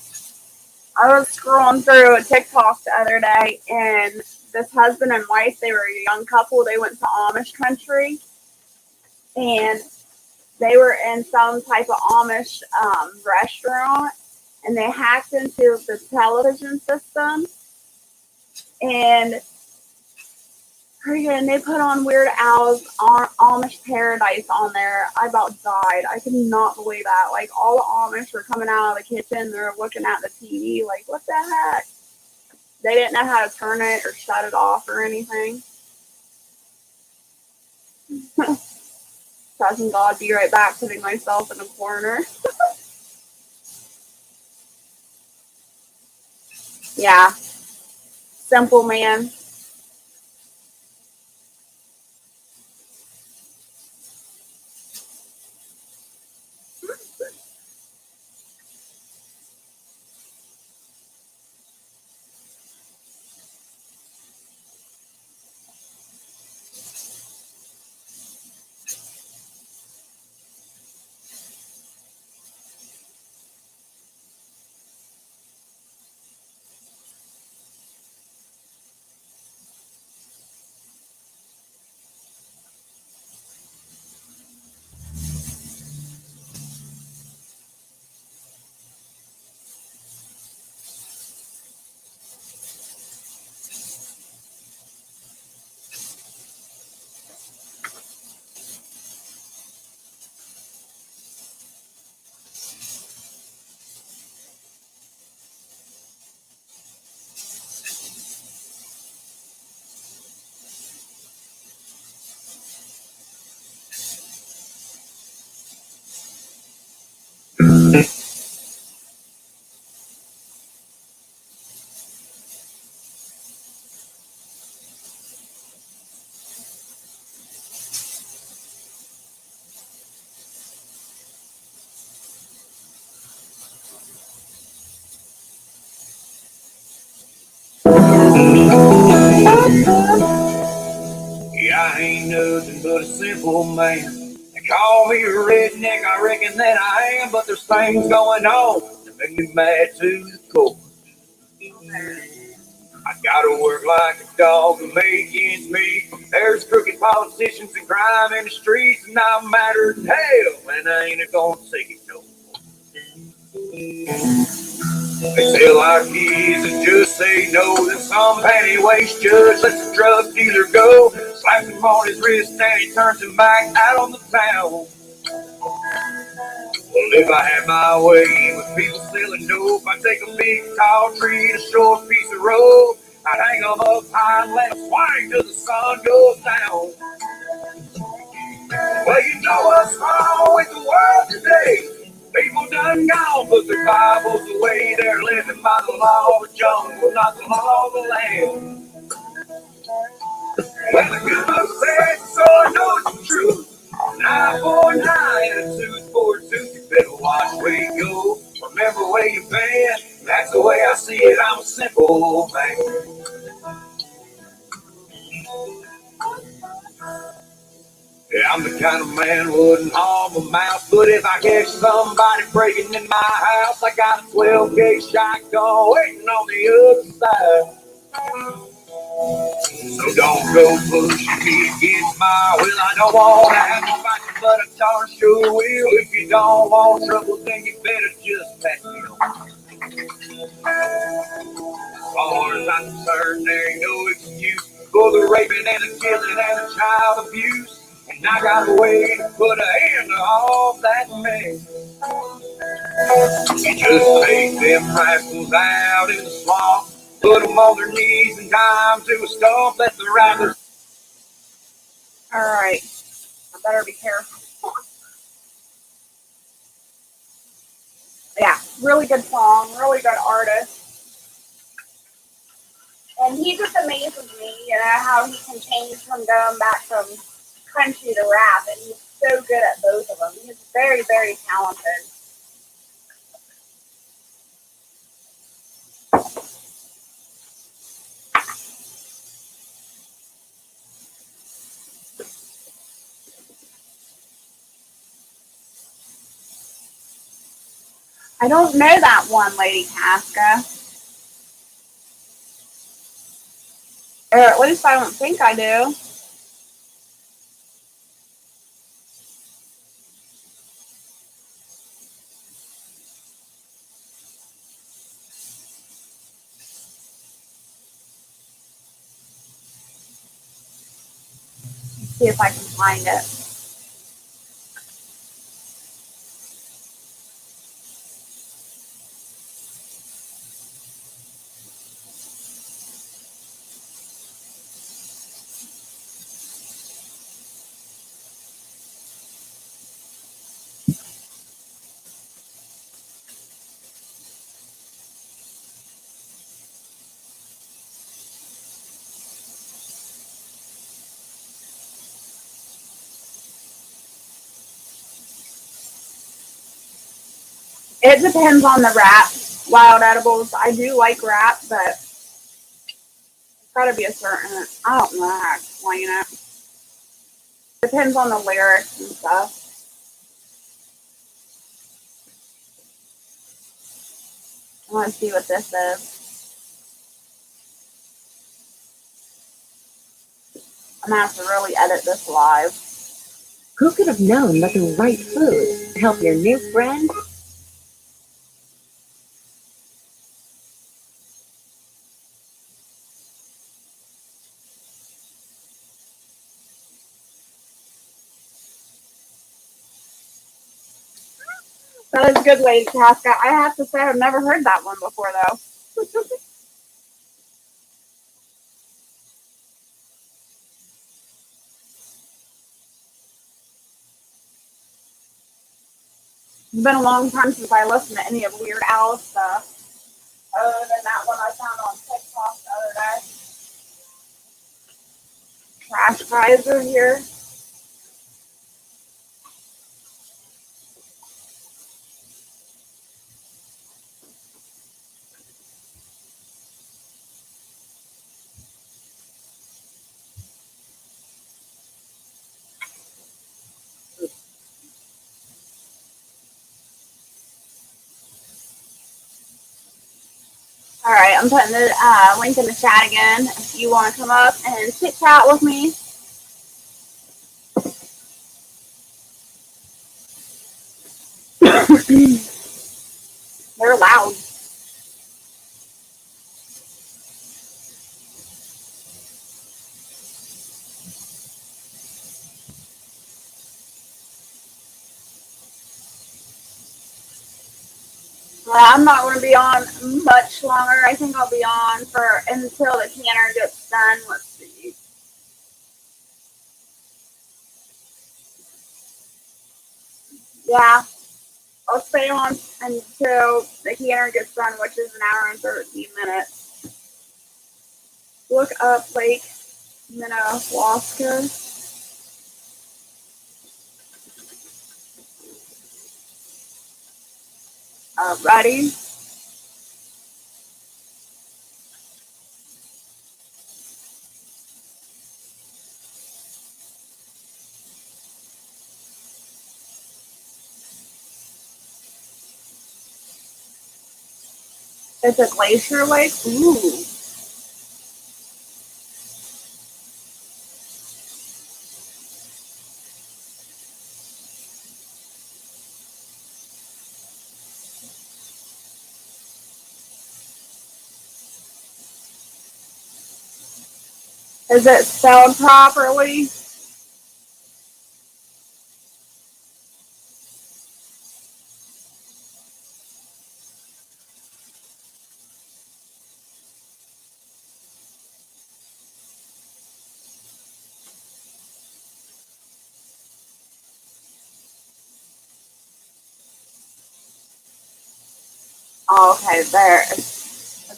I was scrolling through a TikTok the other day, and this husband and wife, they were a young couple. They went to Amish country, and they were in some type of Amish restaurant, and they hacked into the television system, and they put on Weird Al's Amish Paradise on there. I about died. I could not believe that. Like, all the Amish were coming out of the kitchen. They're looking at the TV like, what the heck? They didn't know how to turn it or shut it off or anything. Trusting God, be right back, putting myself in a corner. Yeah. Simple man. nothing but a simple man. They call me a redneck, I reckon that I am, but there's things going on that make me mad to the core. I gotta work like a dog and make ends meet. There's crooked politicians and crime in the streets, and I'm madder than hell, and I ain't gonna take it no more. They tell our kids to just say no, then some panty waist judge lets the drug dealer go. Slaps him on his wrist and he turns him back out on the town. Well, if I had my way with people selling dope, I'd take a big tall tree and a short piece of rope. I'd hang them up high and let them swing till the sun goes down. Well, you know what's wrong with the world today? People done gone, put their Bibles away. They're living by the law of the jungle, not the law of the land. Well, the good book says, so I know it's the truth. An eye for an eye and a tooth for a tooth. You better watch where you go. Remember where you've been. That's the way I see it. I'm a simple old man. Yeah, I'm the kind of man who wouldn't harm a mouse, but if I catch somebody breaking in my house, I got a 12 gauge shotgun waiting on the other side. So don't go pushing me against my will. I don't want to have to fight you, but I darn sure will. If you don't want trouble, then you better just pass me on. As far as I'm concerned, there ain't no excuse for the raping and the killing and the child abuse. And I got a way to put an end to all that mess. You just take them rascals out in the swamp, put them on their knees and tie them to a stump, let the rattlers. All right. I better be careful. Yeah, really good song, really good artist. And he just amazes me, how he can change from going back from country to rap. And he's so good at both of them. He's very, very talented. I don't know that one, Lady Casca. Or at least I don't think I do. See if I can find it. It depends on the rap. Wild Edibles, I do like rap, but it's gotta be a certain, I don't know how to explain it. Depends on the lyrics and stuff. I want to see what this is. I'm gonna have to really edit this live. Who could have known that the right food help your new friend? That is good, Lady Casca. I have to say I've never heard that one before, though. It's been a long time since I listened to any of Weird Al's stuff. Other than that one I found on TikTok the other day. Trash guys are here. All right, I'm putting the link in the chat again. If you want to come up and chit chat with me, they're loud. I'm not going to be on much longer. I think I'll be on for until the canner gets done. Let's see. Yeah, I'll stay on until the canner gets done, which is an hour and 13 minutes. Look up Lake Minnewaska. Ready? It's a glacier lake. Ooh. Is it spelled properly? Oh, okay, there.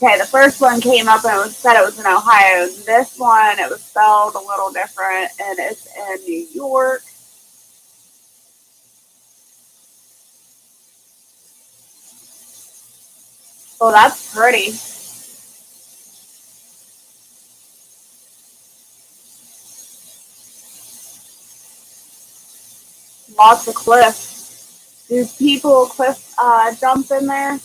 Okay, the first one came up and it said it was in Ohio. This one, it was spelled a little different, and it's in New York. Oh, that's pretty. Lots of cliffs. Do people cliff jump in there?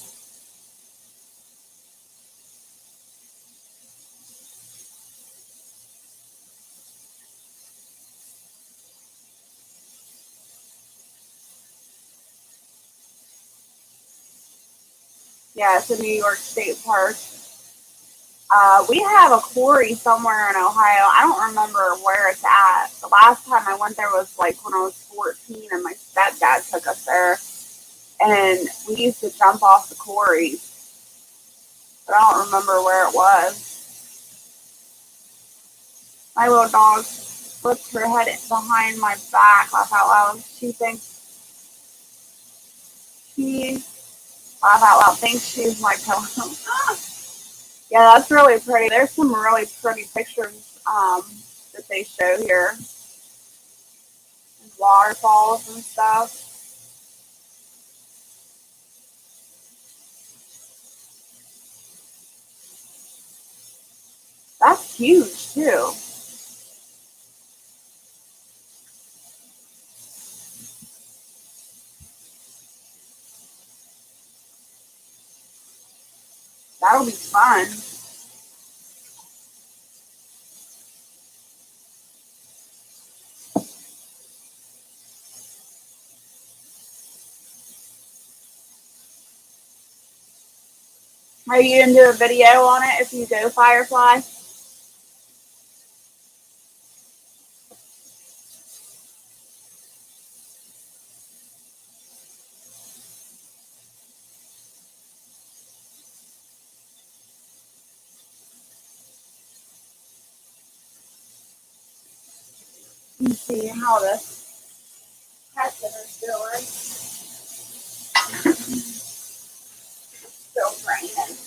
Yeah, it's a New York State Park. We have a quarry somewhere in Ohio. I don't remember where it's at. The last time I went there was like when I was 14 and my stepdad took us there. And we used to jump off the quarries. But I don't remember where it was. My little dog flipped her head behind my back, laugh out loud. She thinks she's my pillow. Yeah, that's really pretty. There's some really pretty pictures that they show here. And waterfalls and stuff. That's huge too. That'll be fun. Are you gonna do a video on it if you go Firefly? Let me see how this is doing. Still raining.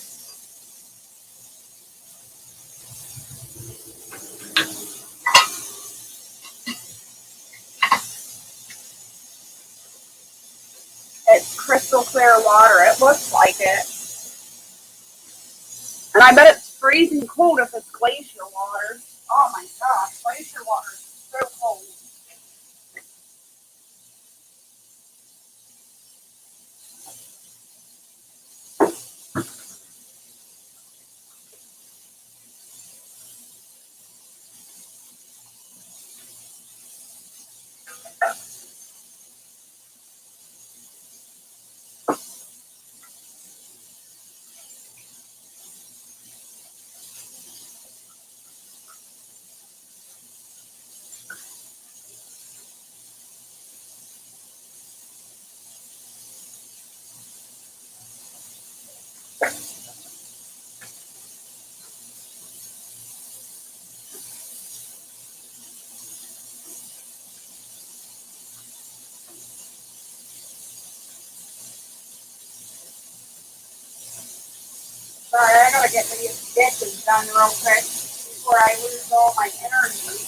It's crystal clear water. It looks like it. And I bet it's freezing cold if it's glacier water. Oh my gosh, glacier water is so cold. start getting these dishes done real quick before I lose all my energy.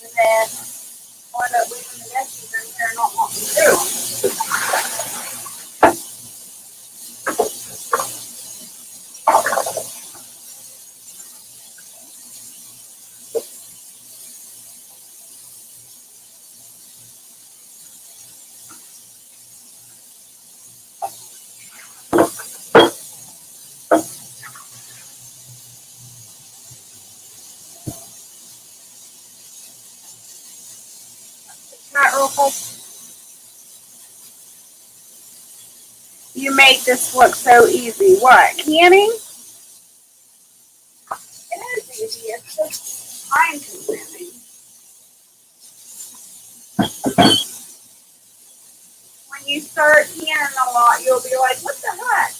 And then I'll end up leaving the dishes in here and not wanting to do them. Chat real quick. You make this look so easy. What, canning? It is easy. It's just time consuming. When you start canning a lot, you'll be like, what the heck?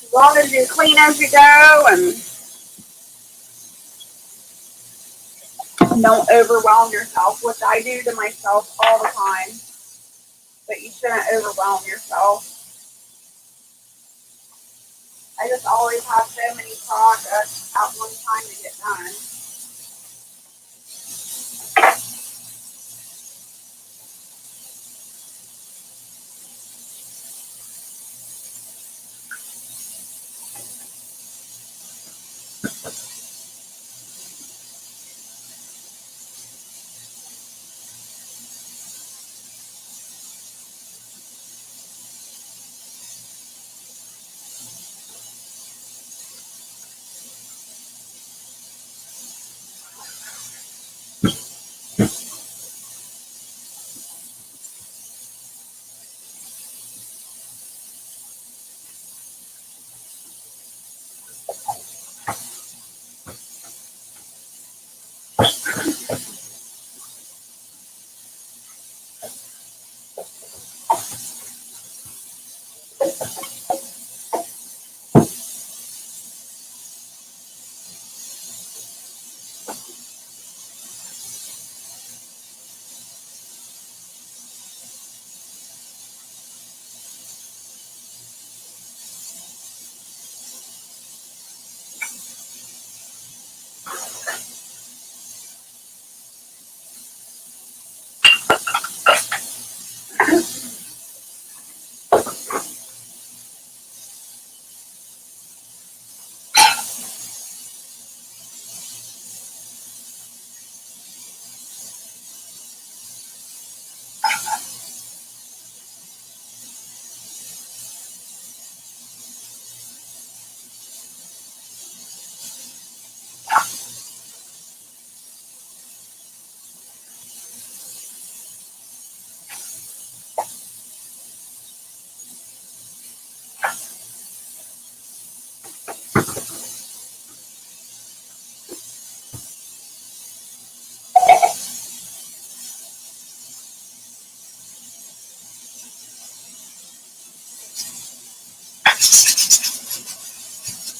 As long as you clean as you go and don't overwhelm yourself, which I do to myself all the time. But you shouldn't overwhelm yourself. I just always have so many projects at one time to get done.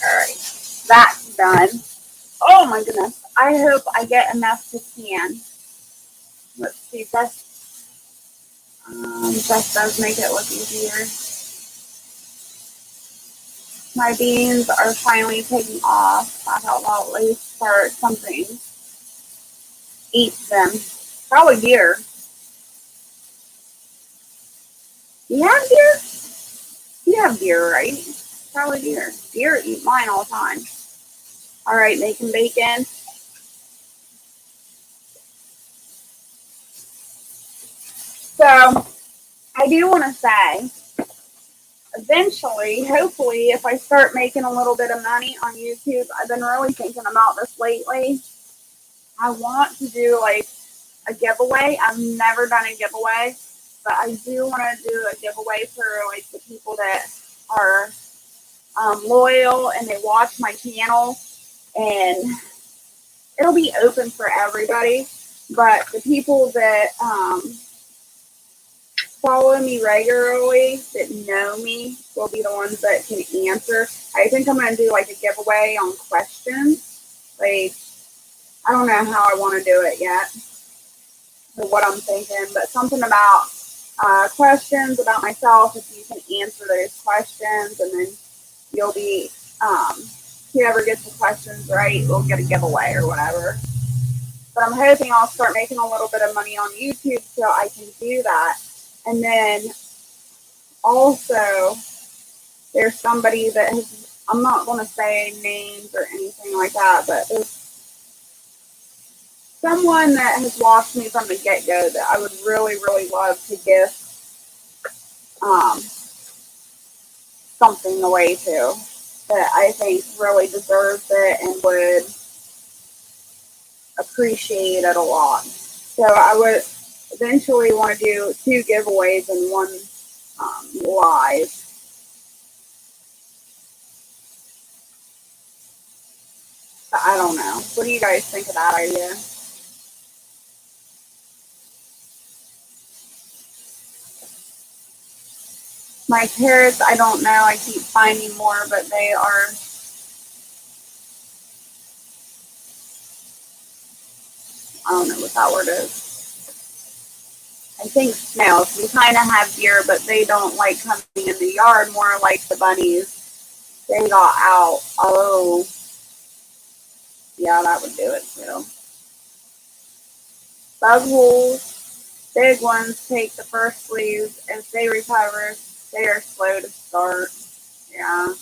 Alright, that's done. Oh my goodness. I hope I get enough to can. Let's see, this does make it look easier. My beans are finally taking off. I thought I'll at least start something. Eat them. Probably deer. You have deer? You have deer, right? Probably deer. Deer eat mine all the time. Alright, making bacon. So, I do want to say, eventually, hopefully, if I start making a little bit of money on YouTube, I've been really thinking about this lately. I want to do like a giveaway. I've never done a giveaway, but I do want to do a giveaway for like the people that are loyal and they watch my channel, and it'll be open for everybody. But the people that follow me regularly, that know me, will be the ones that can answer. I think I'm going to do like a giveaway on questions. Like, I don't know how I want to do it yet, or what I'm thinking, but something about questions about myself. If you can answer those questions, and then you'll be, whoever gets the questions right will get a giveaway or whatever. But I'm hoping I'll start making a little bit of money on YouTube so I can do that. And then also, there's somebody that has, I'm not going to say names or anything like that, but there's someone that has watched me from the get-go that I would really, really love to give something away to, that I think really deserves it and would appreciate it a lot. So I would eventually want to do 2 giveaways in one live. But I don't know. What do you guys think of that idea? My carrots, I don't know. I keep finding more, but they are, I don't know what that word is. I think snails. We kind of have deer, but they don't like coming in the yard, more like the bunnies. They got out. Oh, yeah, that would do it too. Bug holes, big ones take the first leaves. If they recover, they are slow to start. Yeah.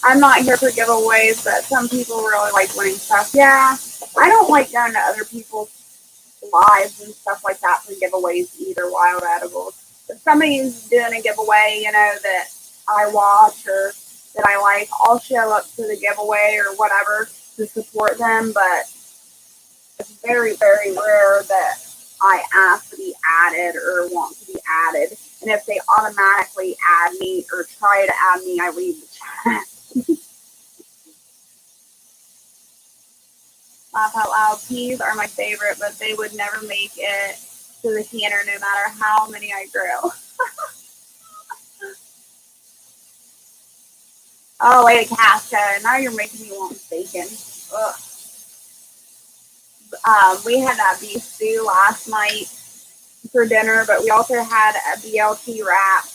I'm not here for giveaways, but some people really like winning stuff. Yeah, I don't like going to other people's lives and stuff like that for giveaways either, wild edibles. If somebody's doing a giveaway, that I watch or that I like, I'll show up to the giveaway or whatever to support them, but it's very, very rare that I ask to be added or want to be added. And if they automatically add me or try to add me, I leave the chat. Laugh out loud. Peas are my favorite, but they would never make it to the canner no matter how many I grow. Oh, wait, Casca. Now you're making me want bacon. Ugh. We had that beef stew last night for dinner, but we also had a BLT wrap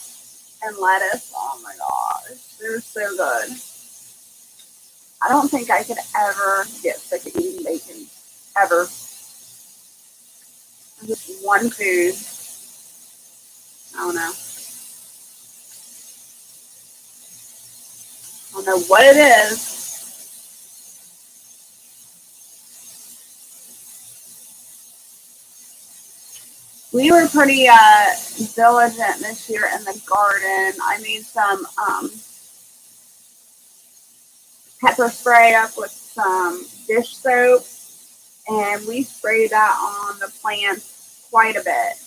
and lettuce. Oh my gosh, they're so good. I don't think I could ever get sick of eating bacon. Ever. Just one food. I don't know. I don't know what it is. We were pretty diligent this year in the garden. I made some pepper spray up with some dish soap, and we sprayed that on the plants quite a bit.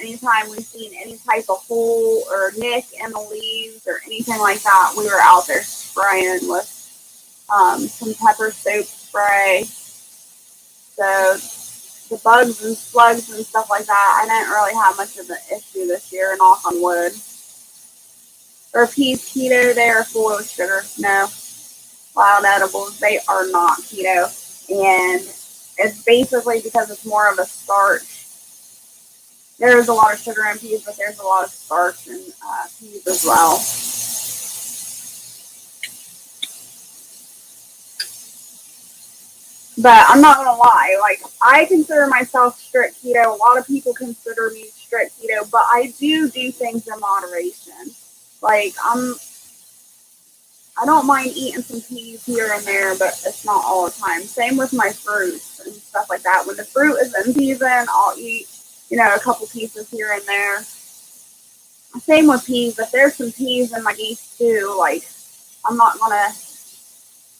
Anytime we've seen any type of hole or nick in the leaves or anything like that, we were out there spraying with some pepper soap spray. So the bugs and slugs and stuff like that, I didn't really have much of an issue this year, knock on wood. Or peas keto, they are full of sugar. No. Wild edibles, they are not keto. And it's basically because it's more of a starch. There's a lot of sugar in peas, but there's a lot of starch in peas as well. But I'm not gonna lie, like, I consider myself strict keto. A lot of people consider me strict keto, but I do things in moderation. Like, I don't mind eating some peas here and there, but it's not all the time. Same with my fruits and stuff like that. When the fruit is in season, I'll eat, a couple pieces here and there. Same with peas. If there's some peas in my beef stew, like, I'm not gonna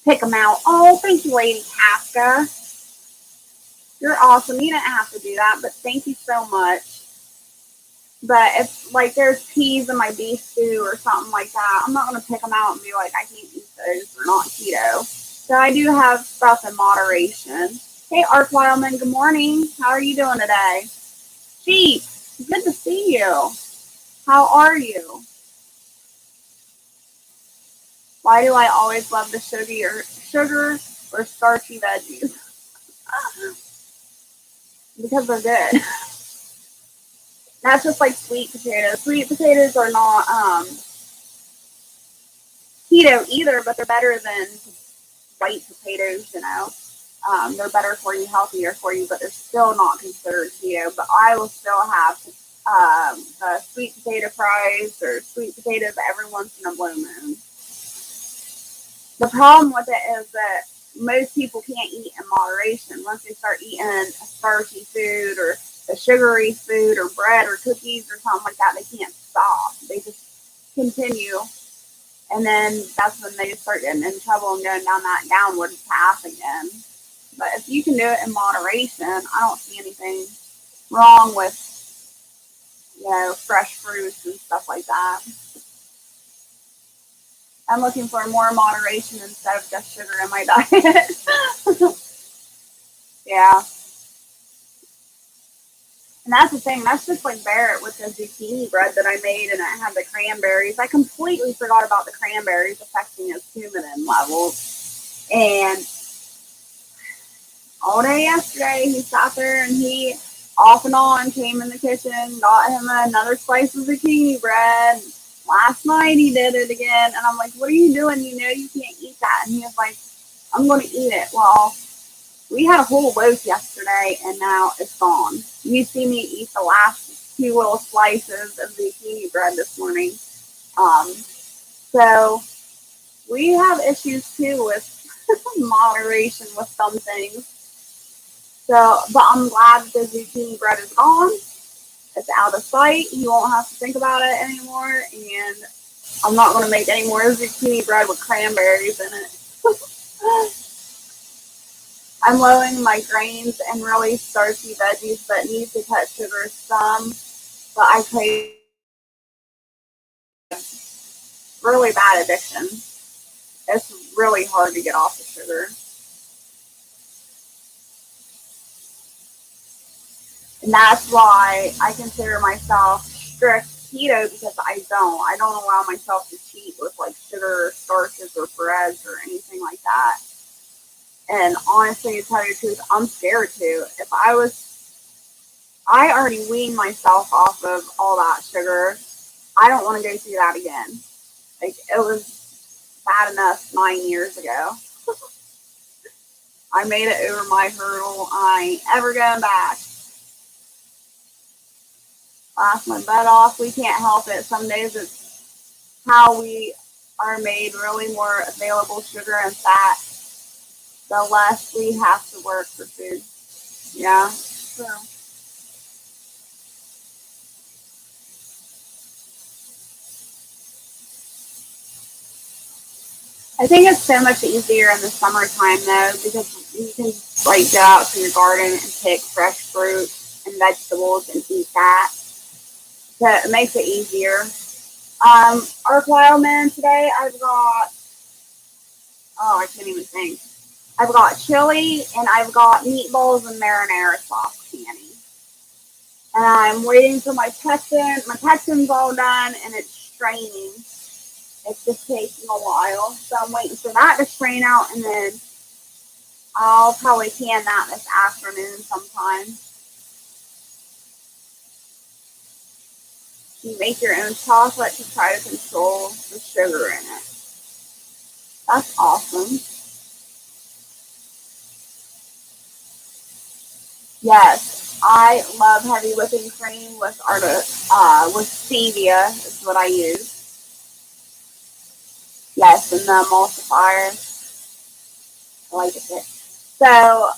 pick them out. Oh, thank you, Lady Casca. You're awesome. You didn't have to do that, but thank you so much. But if like there's peas in my beef stew or something like that, I'm not gonna pick them out and be like, I can't eat those. They're not keto. So I do have stuff in moderation. Hey, Ark Wildman, good morning. How are you doing today? Sheep, good to see you. How are you? Why do I always love the sugar or starchy veggies? Because they're good. That's just like sweet potatoes. Sweet potatoes are not keto either, but they're better than white potatoes, you know. They're better for you, healthier for you, but they're still not considered keto. But I will still have sweet potato fries or sweet potatoes every once in a blue moon. The problem with it is that most people can't eat in moderation. Once they start eating a starchy food or a sugary food or bread or cookies or something like that, they can't stop. They just continue. And then that's when they start getting in trouble and going down that downward path again. But if you can do it in moderation, I don't see anything wrong with, you know, fresh fruits and stuff like that. I'm looking for more moderation instead of just sugar in my diet. Yeah. And that's the thing. That's just like Barrett with the zucchini bread that I made, and it had the cranberries. I completely forgot about the cranberries affecting his humidin levels. And all day yesterday, he sat there and he off and on came in the kitchen, got him another slice of zucchini bread. Last night he did it again, and I'm like, what are you doing? You know you can't eat that. And he was like, I'm going to eat it. Well, we had a whole loaf yesterday, and now it's gone. You see me eat the last 2 little slices of zucchini bread this morning. So we have issues too with moderation with some things. So, but I'm glad the zucchini bread is gone. It's out of sight. You won't have to think about it anymore. And I'm not going to make any more zucchini bread with cranberries in it. I'm lowering my grains and really starchy veggies, but need to cut sugar some. But I crave really bad addiction. It's really hard to get off the sugar. And that's why I consider myself strict keto, because I don't allow myself to cheat with like sugar or starches or breads or anything like that. And honestly, to tell you the truth, I'm scared to. I already weaned myself off of all that sugar. I don't want to go through that again. Like, it was bad enough 9 years ago. I made it over my hurdle. I ain't ever going back. Laugh my butt off. We can't help it. Some days it's how we are made really more available sugar and fat, the less we have to work for food. Yeah. So I think it's so much easier in the summertime though, because you can like go out to your garden and pick fresh fruit and vegetables and eat that. So it makes it easier. Ark Wildman, today I've got, I can't even think. I've got chili and I've got meatballs and marinara sauce candy. And I'm waiting for my pectin. My pectin's all done and it's straining. It's just taking a while. So I'm waiting for that to strain out, and then I'll probably can that this afternoon sometime. You make your own chocolate to try to control the sugar in it. That's awesome. Yes, I love heavy whipping cream with stevia is what I use. Yes, and the emulsifier. I like it. So,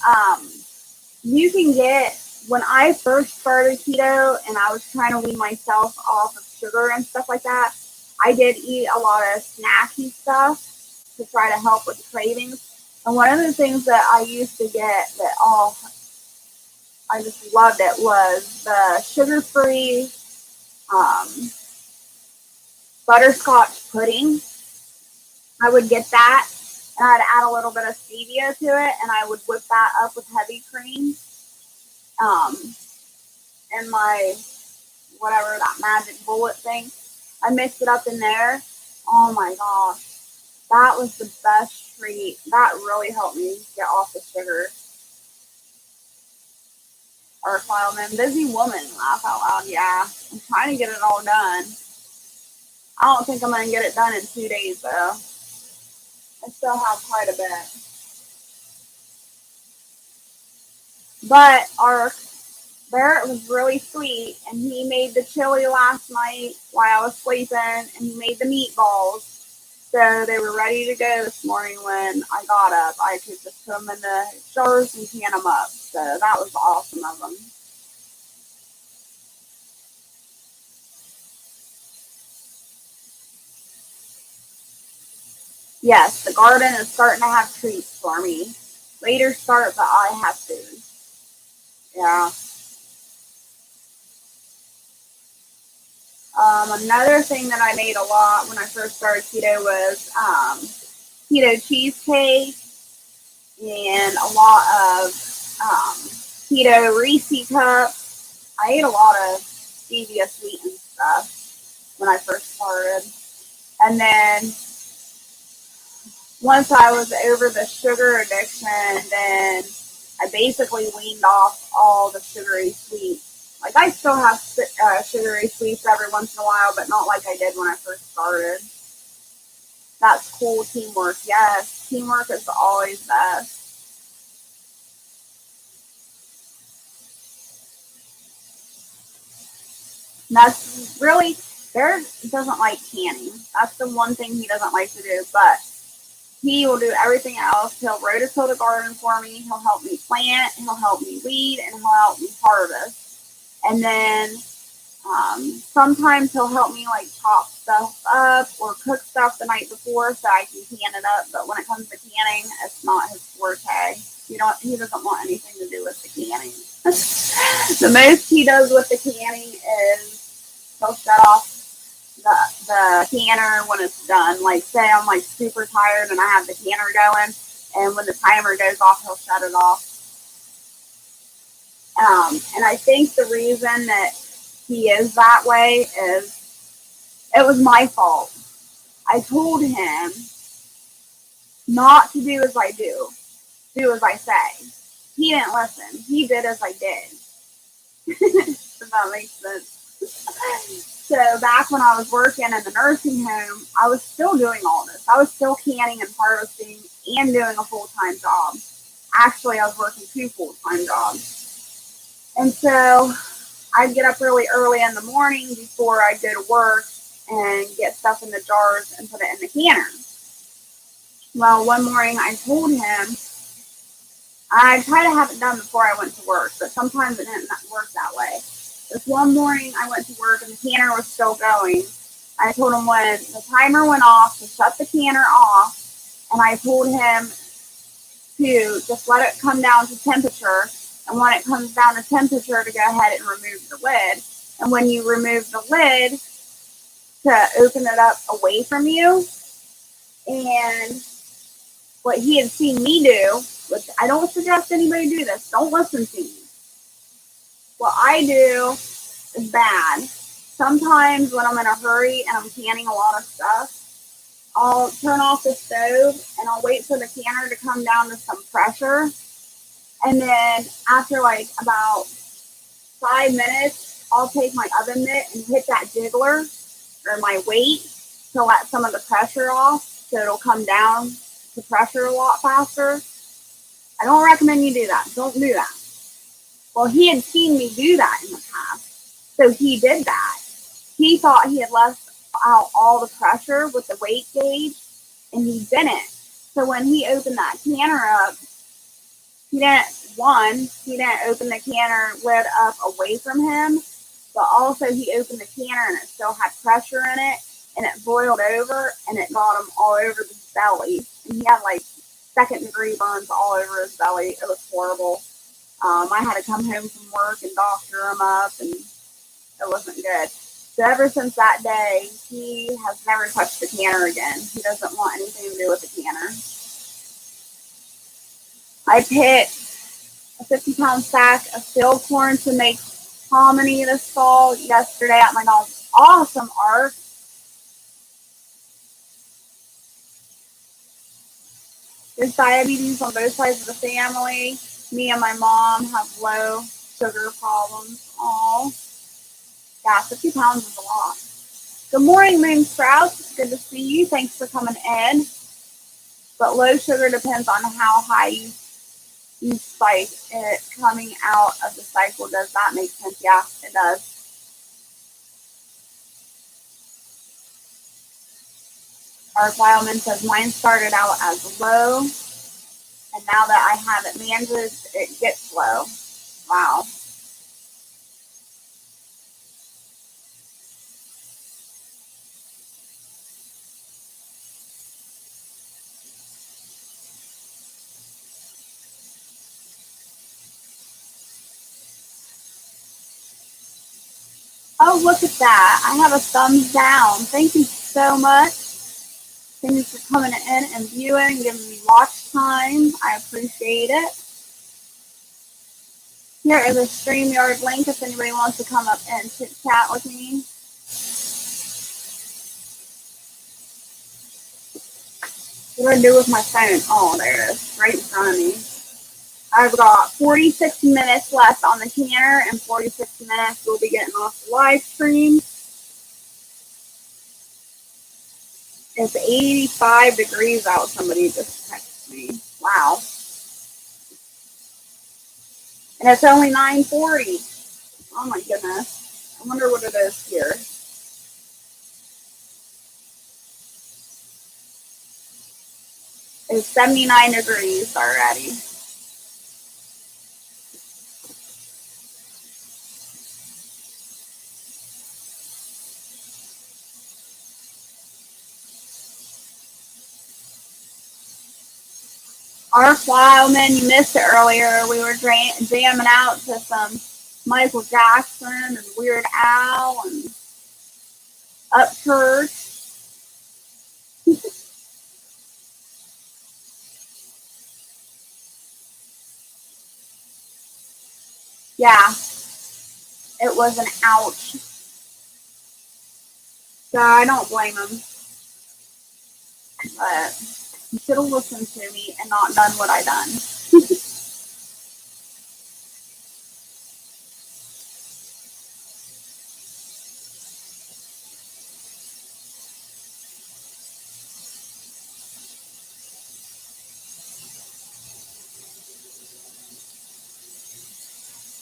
you can get, when I first started keto and I was trying to wean myself off of sugar and stuff like that, I did eat a lot of snacky stuff to try to help with the cravings. And one of the things that I used to get that, I just loved it, was the sugar-free um, butterscotch pudding. I would get that, and I'd add a little bit of stevia to it, and I would whip that up with heavy cream. And my, whatever, that magic bullet thing. I mixed it up in there. Oh my gosh. That was the best treat. That really helped me get off the sugar. Or fireman, busy woman, laugh out loud. Yeah, I'm trying to get it all done. I don't think I'm going to get it done in 2 days, though. I still have quite a bit. But our Barrett was really sweet, and he made the chili last night while I was sleeping, and he made the meatballs. So they were ready to go this morning when I got up. I could just put them in the jars and can them up. So that was awesome of them. Yes, the garden is starting to have treats for me. Later start, but I have food. Yeah. Another thing that I made a lot when I first started keto was keto cheesecake and a lot of keto Reese cups. I ate a lot of stevia sweetened stuff when I first started. And then once I was over the sugar addiction, then I basically weaned off all the sugary sweets. Like, I still have sugary sweets every once in a while, but not like I did when I first started. That's cool teamwork. Yes, teamwork is always best. And that's really, Bear doesn't like canning. That's the one thing he doesn't like to do, but he will do everything else. He'll rototill the garden for me. He'll help me plant. He'll help me weed, and he'll help me harvest. And then sometimes he'll help me like chop stuff up or cook stuff the night before so I can can it up. But when it comes to canning, it's not his forte. He doesn't want anything to do with the canning. The most he does with the canning is he'll shut off the canner when it's done. Like, say I'm like super tired and I have the canner going, and when the timer goes off, he'll shut it off. And I think the reason that he is that way is it was my fault. I told him not to do as I do as I say. He didn't listen. He did as I did. If that makes sense. So back when I was working in the nursing home, I was still doing all this. I was still canning and harvesting and doing a full-time job. Actually, I was working 2 full-time jobs. And so I'd get up really early in the morning before I'd go to work and get stuff in the jars and put it in the canner. Well, one morning I told him, I try to have it done before I went to work, but sometimes it didn't work that way. This one morning I went to work and the canner was still going. I told him when the timer went off to shut the canner off, and I told him to just let it come down to temperature. And when it comes down to temperature, to go ahead and remove the lid. And when you remove the lid, to open it up away from you. And what he had seen me do, which I don't suggest anybody do this, don't listen to me. What I do is bad. Sometimes when I'm in a hurry and I'm canning a lot of stuff, I'll turn off the stove and I'll wait for the canner to come down to some pressure. And then after like about 5 minutes, I'll take my oven mitt and hit that jiggler or my weight to let some of the pressure off so it'll come down to pressure a lot faster. I don't recommend you do that. Don't do that. Well, he had seen me do that in the past, so he did that. He thought he had left out all the pressure with the weight gauge, and he didn't. So when he opened that canner up, he didn't open the canner lid up away from him, but also he opened the canner and it still had pressure in it, and it boiled over and it got him all over his belly. And he had like 2nd-degree burns all over his belly. It was horrible. I had to come home from work and doctor him up, and it wasn't good. So ever since that day, he has never touched the canner again. He doesn't want anything to do with the canner. I picked a 50-pound sack of field corn to make hominy this fall yesterday at my dog's awesome Ark. There's diabetes on both sides of the family. Me and my mom have low sugar problems. All. Yeah, 50 pounds is a lot. Good morning, Moon Sprouts. It's good to see you. Thanks for coming in. But low sugar depends on how high you spike it coming out of the cycle. Does that make sense? Yeah, it does. Our Wildman says mine started out as low, and now that I have it managed, it gets low. Wow. Oh, look at that. I have a thumbs down. Thank you so much. Thank you for coming in and viewing and giving me watch time. I appreciate it. Here is a StreamYard link if anybody wants to come up and chit chat with me. What do I do with my phone? Oh, there it is, right in front of me. I've got 46 minutes left on the canner, and 46 minutes we'll be getting off the live stream. It's 85 degrees out, somebody just texted me. Wow. And it's only 9:40. Oh my goodness. I wonder what it is here. It's 79 degrees already. Ark Wildman, you missed it earlier. We were jamming out to some Michael Jackson and Weird Al and Upchurch. Yeah, it was an ouch. So I don't blame him. But you should have listened to me and not done what I done.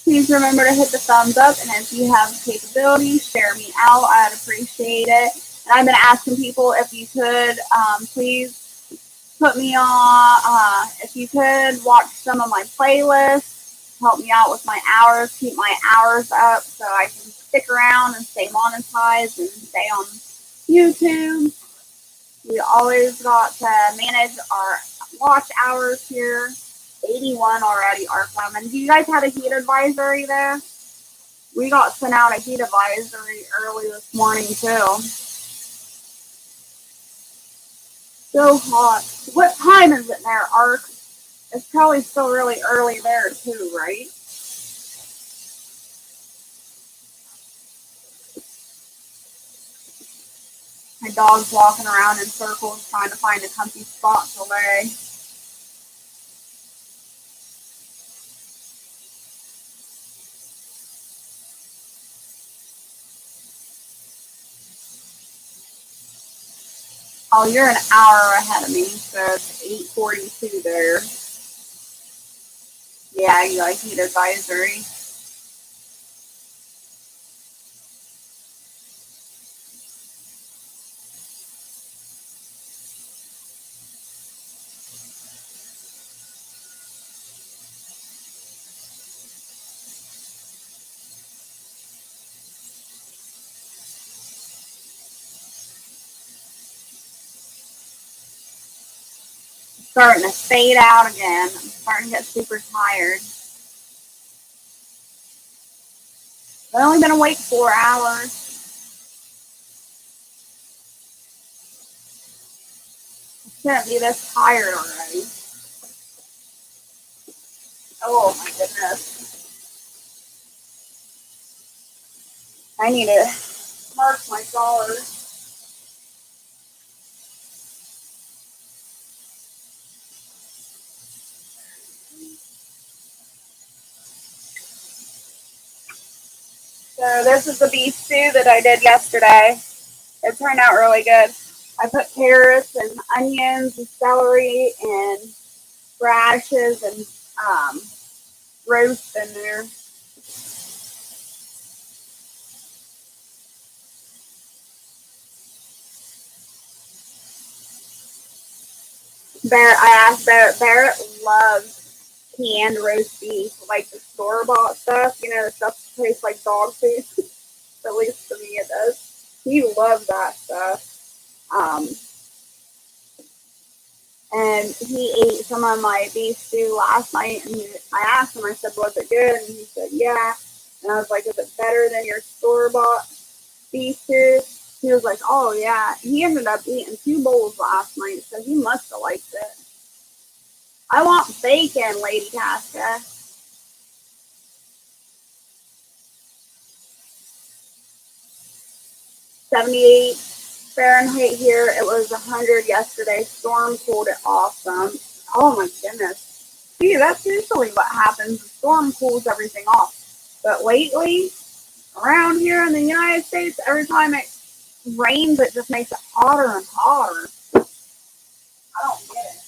Please remember to hit the thumbs up, and if you have the capability, share me out. I'd appreciate it. And I've been asking people if you could please put me on, if you could watch some of my playlists, help me out with my hours, keep my hours up so I can stick around and stay monetized and stay on YouTube. We always got to manage our watch hours here. 81 already, Ark Lemon. Do you guys have a heat advisory there? We got sent out a heat advisory early this morning too. So hot. What time is it there, Ark? It's probably still really early there too, right? My dog's walking around in circles trying to find a comfy spot to lay. Oh, you're an hour ahead of me, so it's 8:42 there. Yeah, you got a heat advisory. Starting to fade out again. I'm starting to get super tired. I've only been awake 4 hours. Can't be this tired already. Oh my goodness. I need to mark my dollars. So this is the beef stew that I did yesterday. It turned out really good. I put carrots and onions and celery and radishes and roast in there. Barrett, I asked Barrett. Barrett loves canned roast beef, like the store-bought stuff. You know, the stuff that tastes like dog food. At least to me it does. He loves that stuff. And he ate some of my beef stew last night, and I asked him, I said, was it good? And he said, yeah. And I was like, is it better than your store-bought beef stew? He was like, oh, yeah. He ended up eating 2 bowls last night, so he must have liked it. I want bacon, Lady Tasca. 78 Fahrenheit here. It was 100 yesterday. Storm cooled it awesome. Oh my goodness. See, that's usually what happens. The storm cools everything off. But lately, around here in the United States, every time it rains, it just makes it hotter and hotter. I don't get it.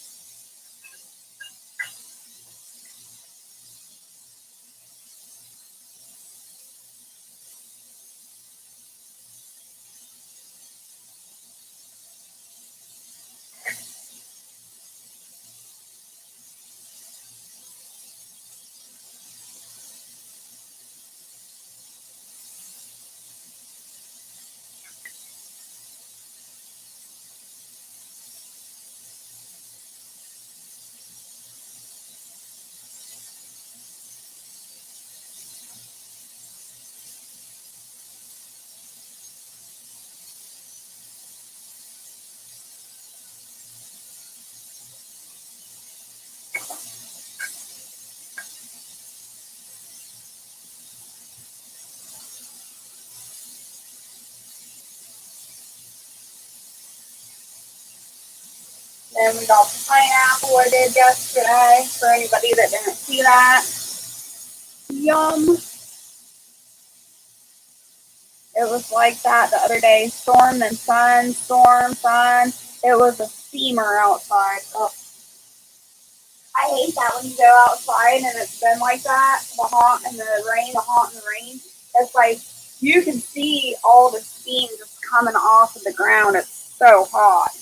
Then we got the pineapple I did yesterday, for anybody that didn't see that. Yum. It was like that the other day. Storm and sun, storm, sun. It was a steamer outside. Oh, I hate that when you go outside and it's been like that. The hot and the rain, the hot and the rain. It's like you can see all the steam just coming off of the ground. It's so hot.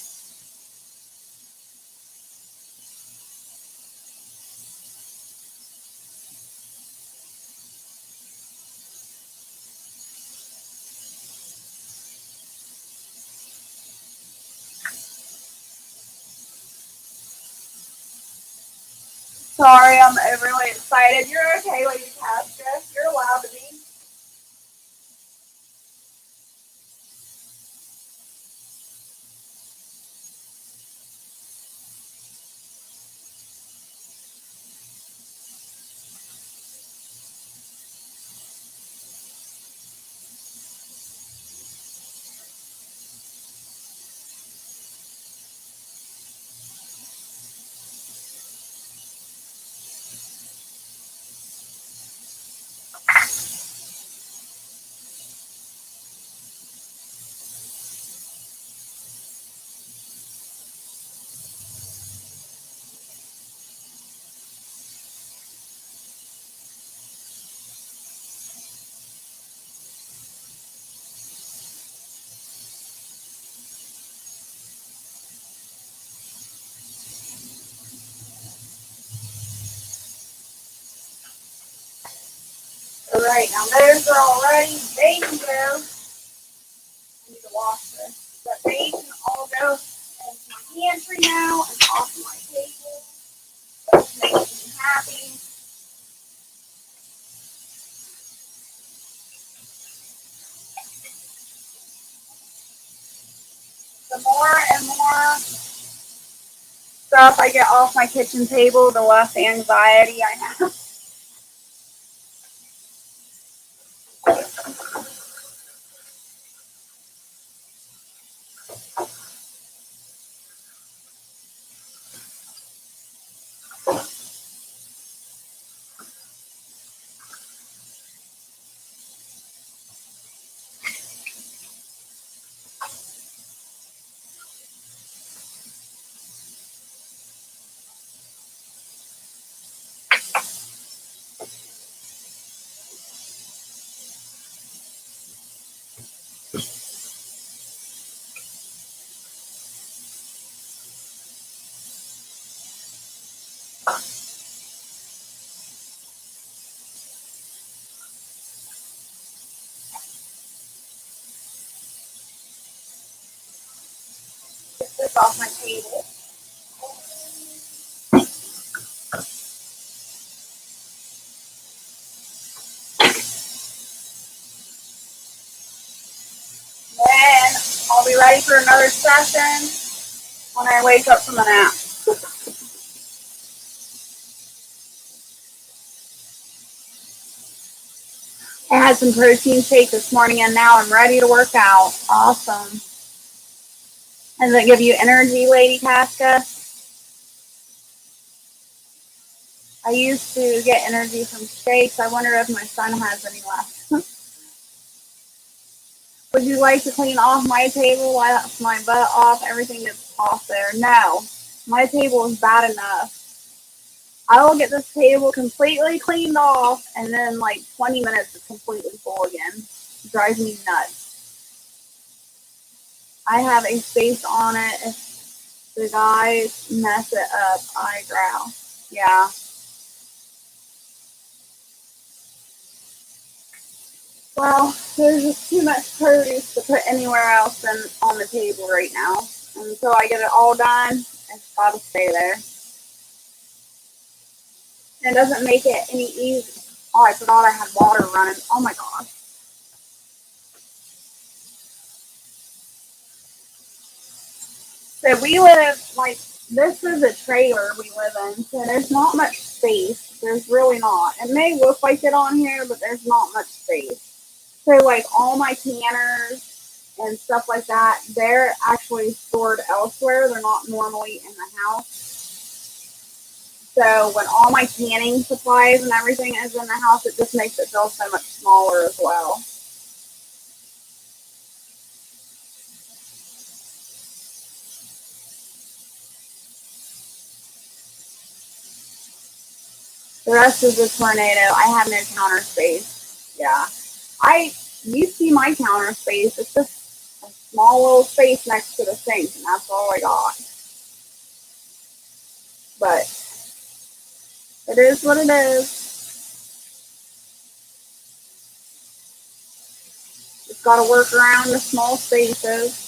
Sorry, I'm overly excited. You're okay, Lady Pastor. You're allowed to be. All right, now those are all ready. They can go. I need to wash this. But they can all go into my pantry now and off my table. That makes me happy. The more and more stuff I get off my kitchen table, the less anxiety I have. Get this off my table. Then I'll be ready for another session when I wake up from a nap. I had some protein shake this morning and now I'm ready to work out. Awesome. Does it give you energy, Lady Casca? I used to get energy from shakes. I wonder if my son has any left. Would you like to clean off my table, wipe my butt off, everything that's off there? No, my table is bad enough. I will get this table completely cleaned off and then like 20 minutes it's completely full again. It drives me nuts. I have a space on it. If the guys mess it up, I growl. Yeah. Well, there's just too much produce to put anywhere else than on the table right now. And until I get it all done, it's got to stay there. And it doesn't make it any easier. Oh, I forgot I had water running. Oh my gosh. So we live, like, this is a trailer we live in, so there's not much space. There's really not. It may look like it on here, but there's not much space. So, like, all my canners and stuff like that, they're actually stored elsewhere. They're not normally in the house. So when all my canning supplies and everything is in the house, it just makes it feel so much smaller as well. The rest is a tornado. I have no counter space. Yeah. You see my counter space. It's just a small little space next to the sink, and that's all I got. But it is what it is. Just got to work around the small spaces.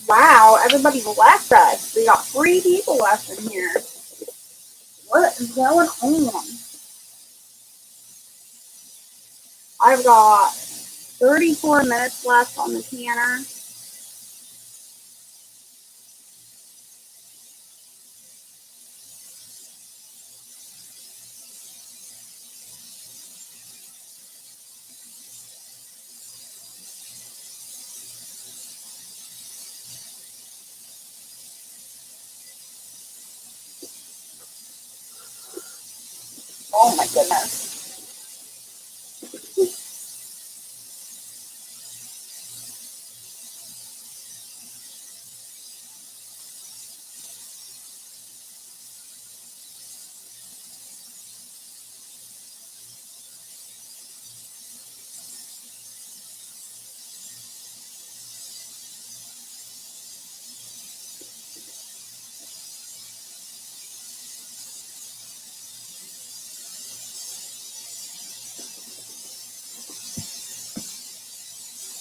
Wow, everybody left us. We got 3 people left in here. What is going on? I've got 34 minutes left on the canner. Oh my goodness.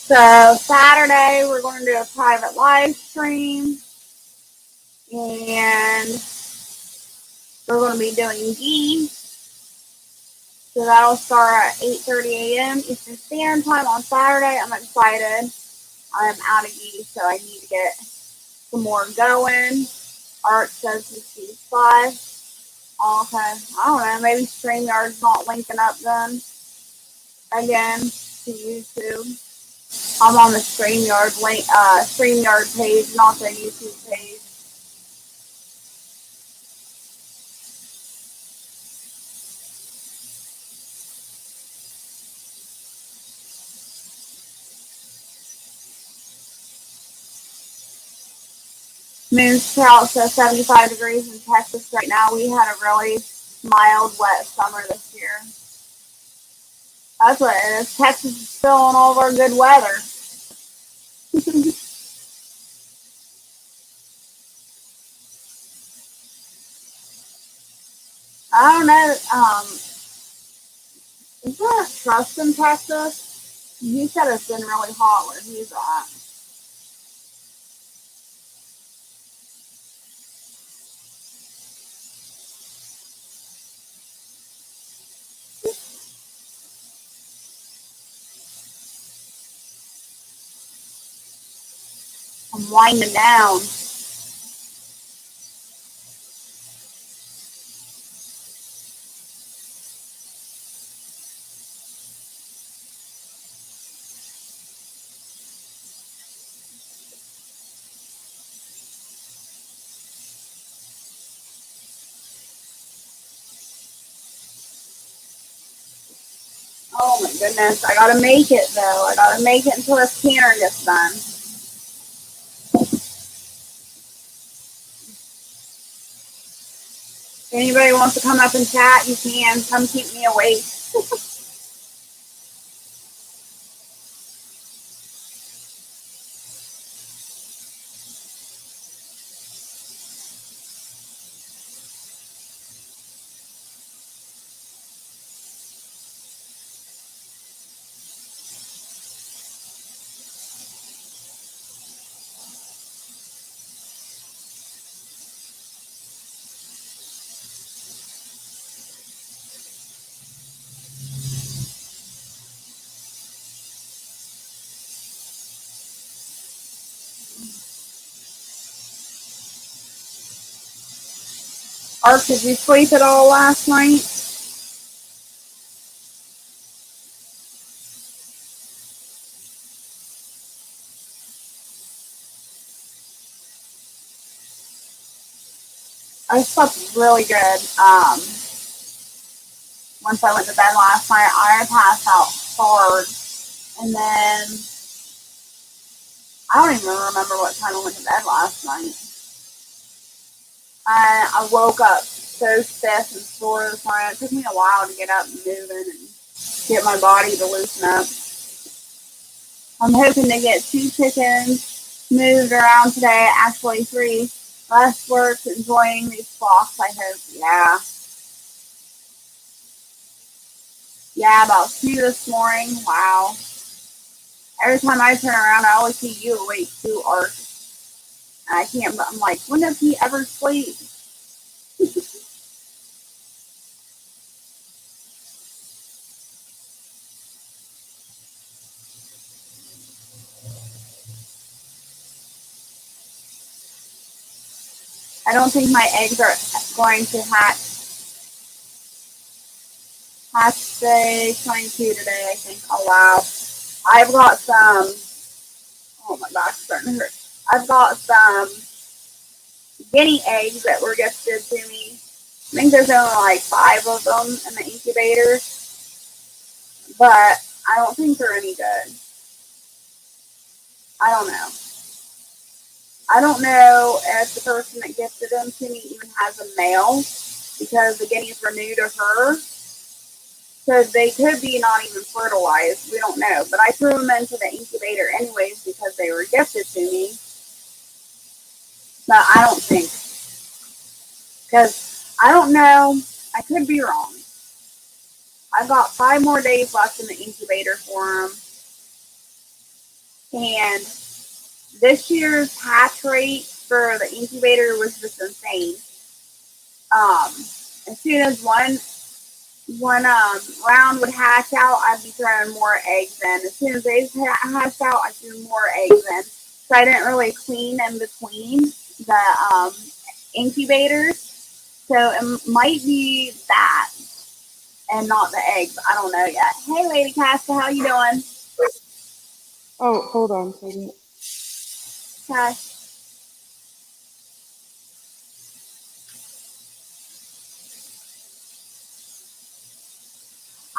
So Saturday we're going to do a private live stream, and we're going to be doing ghee. So So that'll start at 8:30 a.m. Eastern Standard Time on Saturday. I'm excited. I'm out of geese, so I need to get some more going. Art says he sees 5. Okay, I don't know. Maybe StreamYard's not linking up then again to YouTube. I'm on the StreamYard link, StreamYard page, not the YouTube page. Moon's Trout says 75 degrees in Texas right now. We had a really mild, wet summer this year. That's what it is. Texas is still on all of our good weather. I don't know. Is there a trust in Texas? He said it's been really hot where he's at. I'm winding down. Oh my goodness, I gotta make it though. I gotta make it until this canner gets done. If anybody wants to come up and chat, you can. Come keep me awake. Art, did you sleep at all last night? I slept really good. Once I went to bed last night, I passed out hard. And then, I don't even remember what time I went to bed last night. And I woke up so stiff and sore this morning. It took me a while to get up and moving and get my body to loosen up. I'm hoping to get 2 chickens moved around today. Actually 3. Less work, enjoying these flocks, I hope. Yeah. Yeah, about 2 this morning. Wow. Every time I turn around, I always see you awake too, Art. And I can't, but I'm like, when does he ever sleep? I don't think my eggs are going to hatch. Hatch day 22 today, I think. Oh, wow. I've got some, oh, my back's starting to hurt. I've got some guinea eggs that were gifted to me. I think there's only like 5 of them in the incubator, but I don't think they're any good. I don't know. I don't know if the person that gifted them to me even has a male, because the guineas were new to her. So they could be not even fertilized. We don't know. But I threw them into the incubator anyways because they were gifted to me. But I don't think. Because I don't know. I could be wrong. I've got 5 more days left in the incubator for them. And this year's hatch rate for the incubator was just insane. As soon as one when round would hatch out, I'd be throwing more eggs in. As soon as they hatched out, I threw more eggs in. So I didn't really clean in between the incubators. So it might be that and not the eggs. I don't know yet. Hey, Lady Casca, how you doing? Oh, hold on a second. Okay.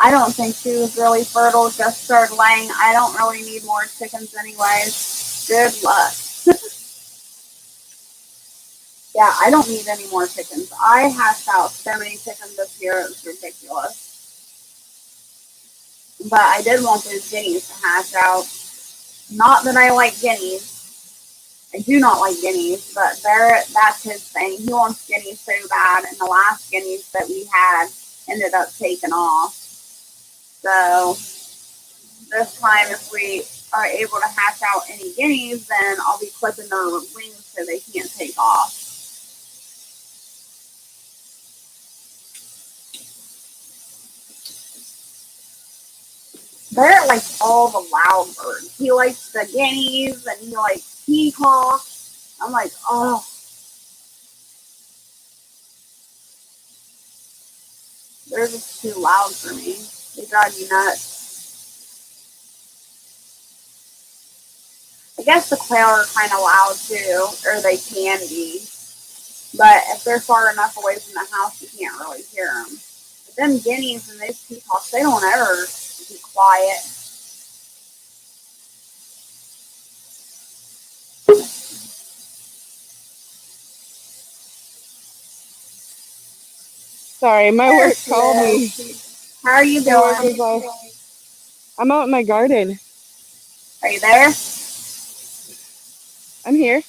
I don't think she was really fertile, just started laying. I don't really need more chickens anyways. Good luck. Yeah, I don't need any more chickens. I hatched out so many chickens this year, it was ridiculous. But I did want those guineas to hatch out. Not that I like guineas. I do not like guineas, but that's his thing. He wants guineas so bad, and the last guineas that we had ended up taking off. So this time, if we are able to hatch out any guineas, then I'll be clipping their wings so they can't take off. Barrett likes all the loud birds. He likes the guineas and he likes peacocks. I'm like, oh, they're just too loud for me. They drive me nuts. I guess the quail are kind of loud too, or they can be. But if they're far enough away from the house, you can't really hear them. But them guineas and those peacocks, they don't ever be quiet. Sorry, my work called me. How are you My work doing? is I'm out in my garden. Are you there? I'm here.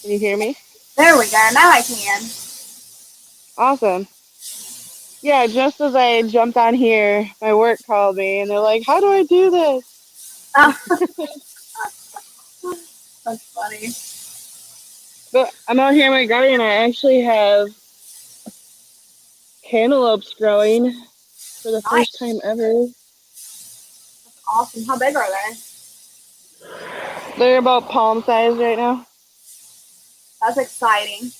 Can you hear me? There we go. Now I can. Awesome. Yeah, just as I jumped on here, my work called me and they're like, "How do I do this?" Oh, that's funny. But I'm out here in my garden. I actually have cantaloupes growing for the Nice. first time ever. Awesome. How big are they? They're about palm size right now. That's exciting.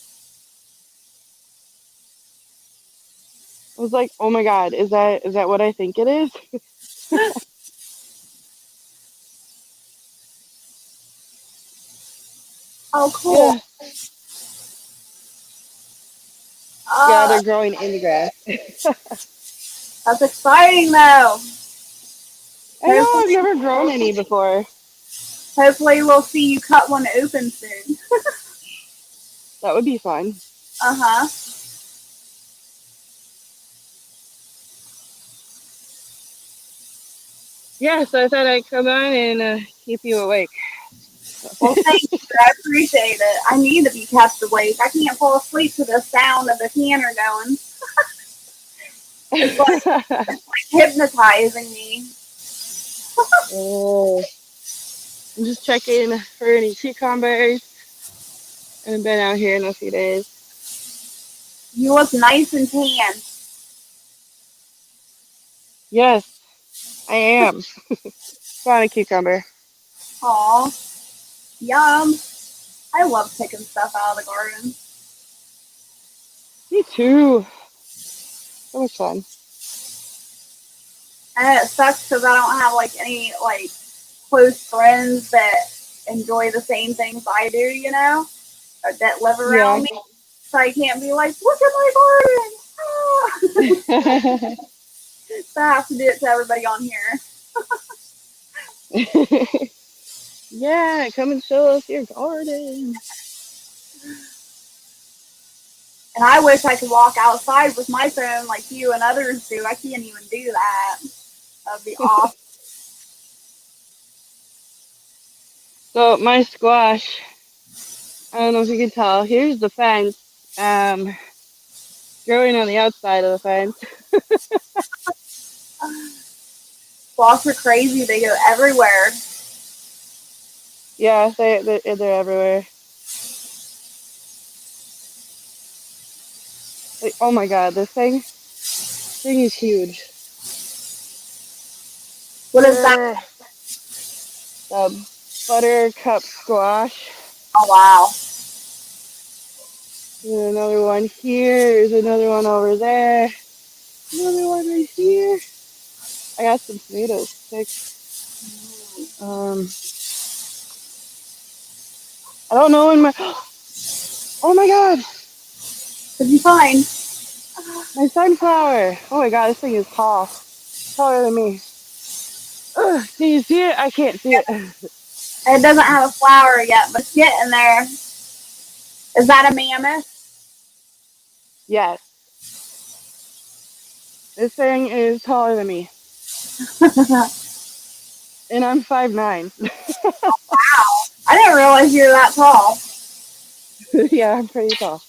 I was like, "Oh my God, is that what I think it is?" Oh, cool. Yeah, yeah, Uh, they're growing in the grass. that's exciting though. I know, I've Hopefully, never grown any before. hopefully we'll see you cut one open soon. That would be fun. Uh-huh. Yeah, so I thought I'd come on and keep you awake. Well, thank you. I appreciate it. I need to be kept awake. I can't fall asleep to the sound of the canner going. It's like hypnotizing me. Oh, I'm just checking for any cucumbers. I haven't been out here in a few days. You look nice and tan. Yes, I am. Found a cucumber. Aw, yum. I love picking stuff out of the garden. Me too. So much fun. And it sucks because I don't have like any like close friends that enjoy the same things I do, you know, or that live Yeah. around me. So I can't be like, look at my garden. Ah. So I have to do it to everybody on here. Yeah, come and show us your garden. And I wish I could walk outside with my phone like you and others do. I can't even do that. That would be awesome. So my squash, I don't know if you can tell. Here's the fence. Growing on the outside of the fence. Squash are crazy. They go everywhere. Yeah, they're everywhere. Like, oh my god, this thing is huge. What is that? The buttercup squash. Oh wow. There's another one here. There's another one over there. Another one right here. I got some tomatoes to pick. I don't know when my. Oh my god! What'd you find? My sunflower! Oh my god, this thing is tall. Taller than me. Ugh, can you see it? I can't see it. It doesn't have a flower yet, but it's getting there. Is that a mammoth? Yes. This thing is taller than me. And I'm 5'9". Wow. I didn't realize you were that tall. Yeah, I'm pretty tall.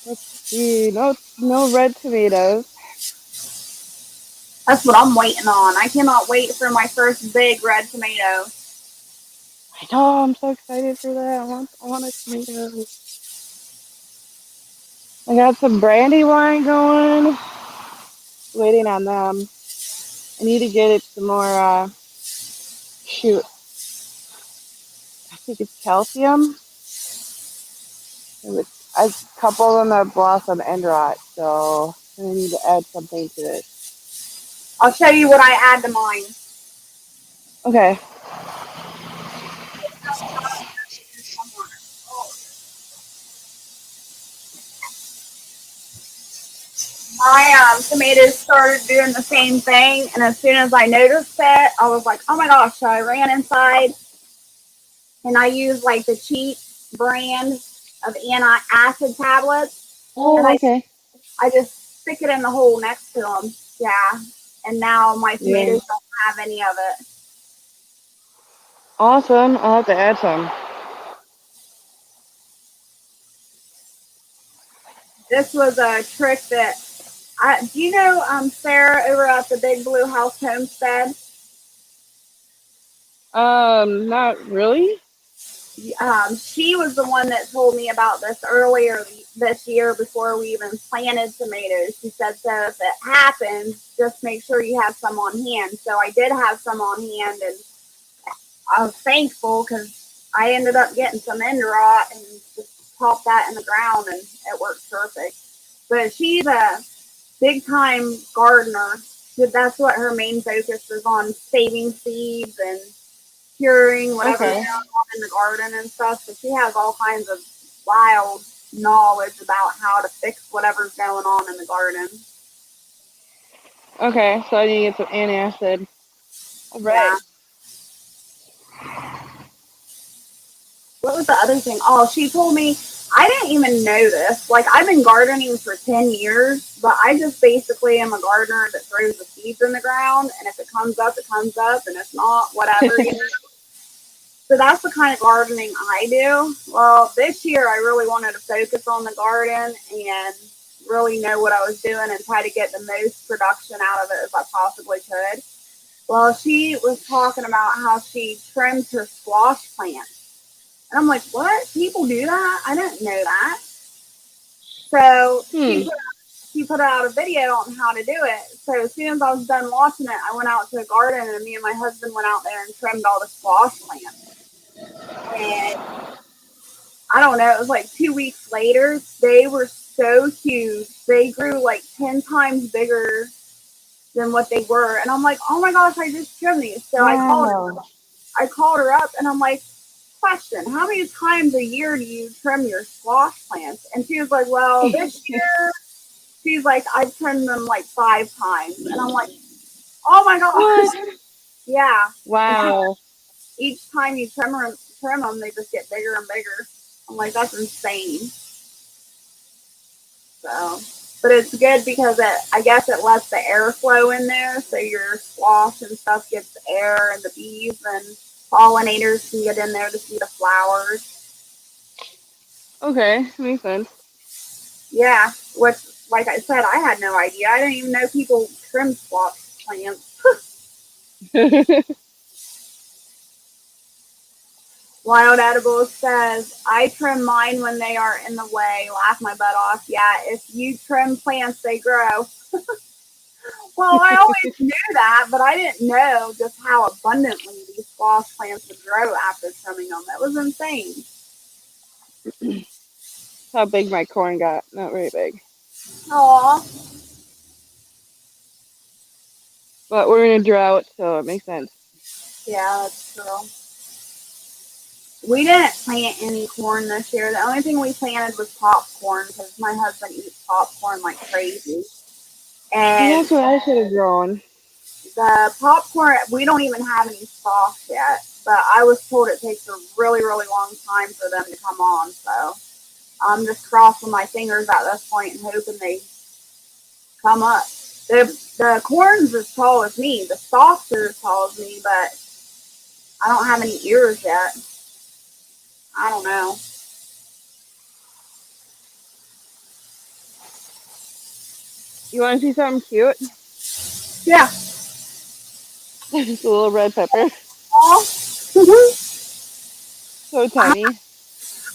Let's see. No red tomatoes. That's what I'm waiting on. I cannot wait for my first big red tomato. I know, I'm so excited for that. I want a tomato. I got some brandy wine going. Waiting on them. I need to get it some more, shoot. I think it's calcium. A couple of them have blossom and rot, so I need to add something to this. I'll show you what I add to mine. Okay. My tomatoes started doing the same thing, and as soon as I noticed it, I was like, oh my gosh. So I ran inside, and I used like the cheap brand of antacid tablets. Oh, and okay. I just stick it in the hole next to them. Yeah. And now my tomatoes don't have any of it. Awesome. I'll have to add some. This was a trick that do you know Sarah over at the Big Blue House Homestead? Not really. She was the one that told me about this earlier this year before we even planted tomatoes. She said, so if it happens, just make sure you have some on hand. So I did have some on hand, and I was thankful because I ended up getting some end rot and just popped that in the ground, and it worked perfect. But she's a big time gardener. That's what her main focus is on, saving seeds and curing whatever's going on in the garden and stuff. So she has all kinds of wild knowledge about how to fix whatever's going on in the garden. Okay, so I need to get some antacid. All right. Yeah. What was the other thing? Oh, she told me, I didn't even know this. Like, I've been gardening for 10 years, but I just basically am a gardener that throws the seeds in the ground, and if it comes up, it comes up, and if not, whatever, you know. So that's the kind of gardening I do. Well, this year I really wanted to focus on the garden and really know what I was doing and try to get the most production out of it as I possibly could. Well, she was talking about how she trims her squash plants. And I'm like, what? People do that? I didn't know that. So she put out a video on how to do it. So as soon as I was done watching it, I went out to the garden, and me and my husband went out there and trimmed all the squash plants. And I don't know, it was like 2 weeks later, they were so huge. They grew like 10 times bigger than what they were. And I'm like, oh my gosh, I just trimmed these. So I called her up, and I'm like, question, how many times a year do you trim your squash plants? And she was like, well, this year, she's like, I've trimmed them like 5 times. And I'm like, oh my gosh. What? Yeah. Wow. Each time you trim them, they just get bigger and bigger. I'm like, that's insane. So, but it's good because I guess it lets the air flow in there, so your squash and stuff gets air, and the bees and pollinators can get in there to see the flowers. Okay, makes sense. Yeah, which, like I said, I had no idea. I didn't even know people trim squash plants. Wild Edible says, I trim mine when they are in the way. Laugh my butt off. Yeah, if you trim plants, they grow. Well, I always knew that, but I didn't know just how abundantly these squash plants would grow after trimming them. It was insane. How big my corn got. Not very big. Aw. But we're in a drought, so it makes sense. Yeah, that's true. We didn't plant any corn this year. The only thing we planted was popcorn because my husband eats popcorn like crazy. And And that's what I should have grown. the popcorn, we don't even have any stalks yet. But I was told it takes a really, really long time for them to come on. So I'm just crossing my fingers at this point and hoping they come up. The corn's as tall as me. The stalks are as tall as me, but I don't have any ears yet. I don't know. You want to see something cute? Yeah. Just a little red pepper. Aw. So tiny.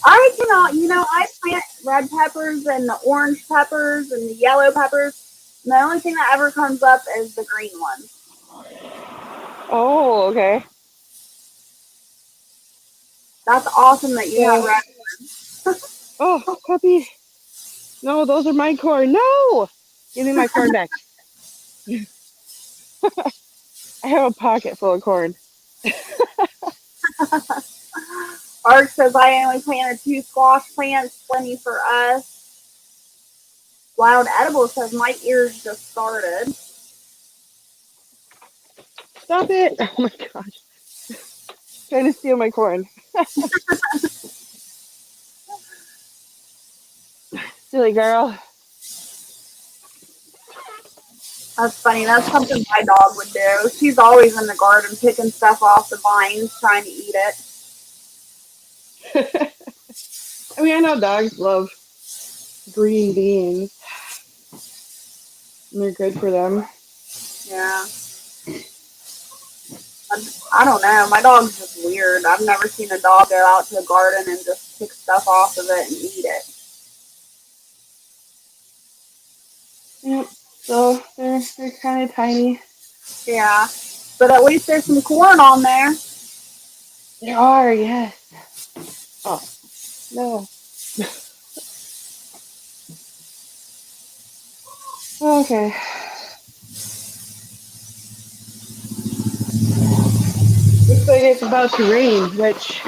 I cannot, I plant red peppers and the orange peppers and the yellow peppers. And the only thing that ever comes up is the green ones. Oh, okay. That's awesome that you have Yeah. red. Oh, puppy. No, those are my corn. No! Give me my corn back. I have a pocket full of corn. Art says I only planted 2 squash plants, plenty for us. Wild Edible says my ears just started. Stop it! Oh my gosh. Trying to steal my corn. Silly girl. That's funny. That's something my dog would do. She's always in the garden picking stuff off the vines, trying to eat it. I mean, I know dogs love green beans. And they're good for them. Yeah. I don't know. My dog's just weird. I've never seen a dog go out to the garden and just pick stuff off of it and eat it. Yep. So they're kind of tiny. Yeah. But at least there's some corn on there. There are, yes. Oh no. Okay. Looks like it's about to rain, which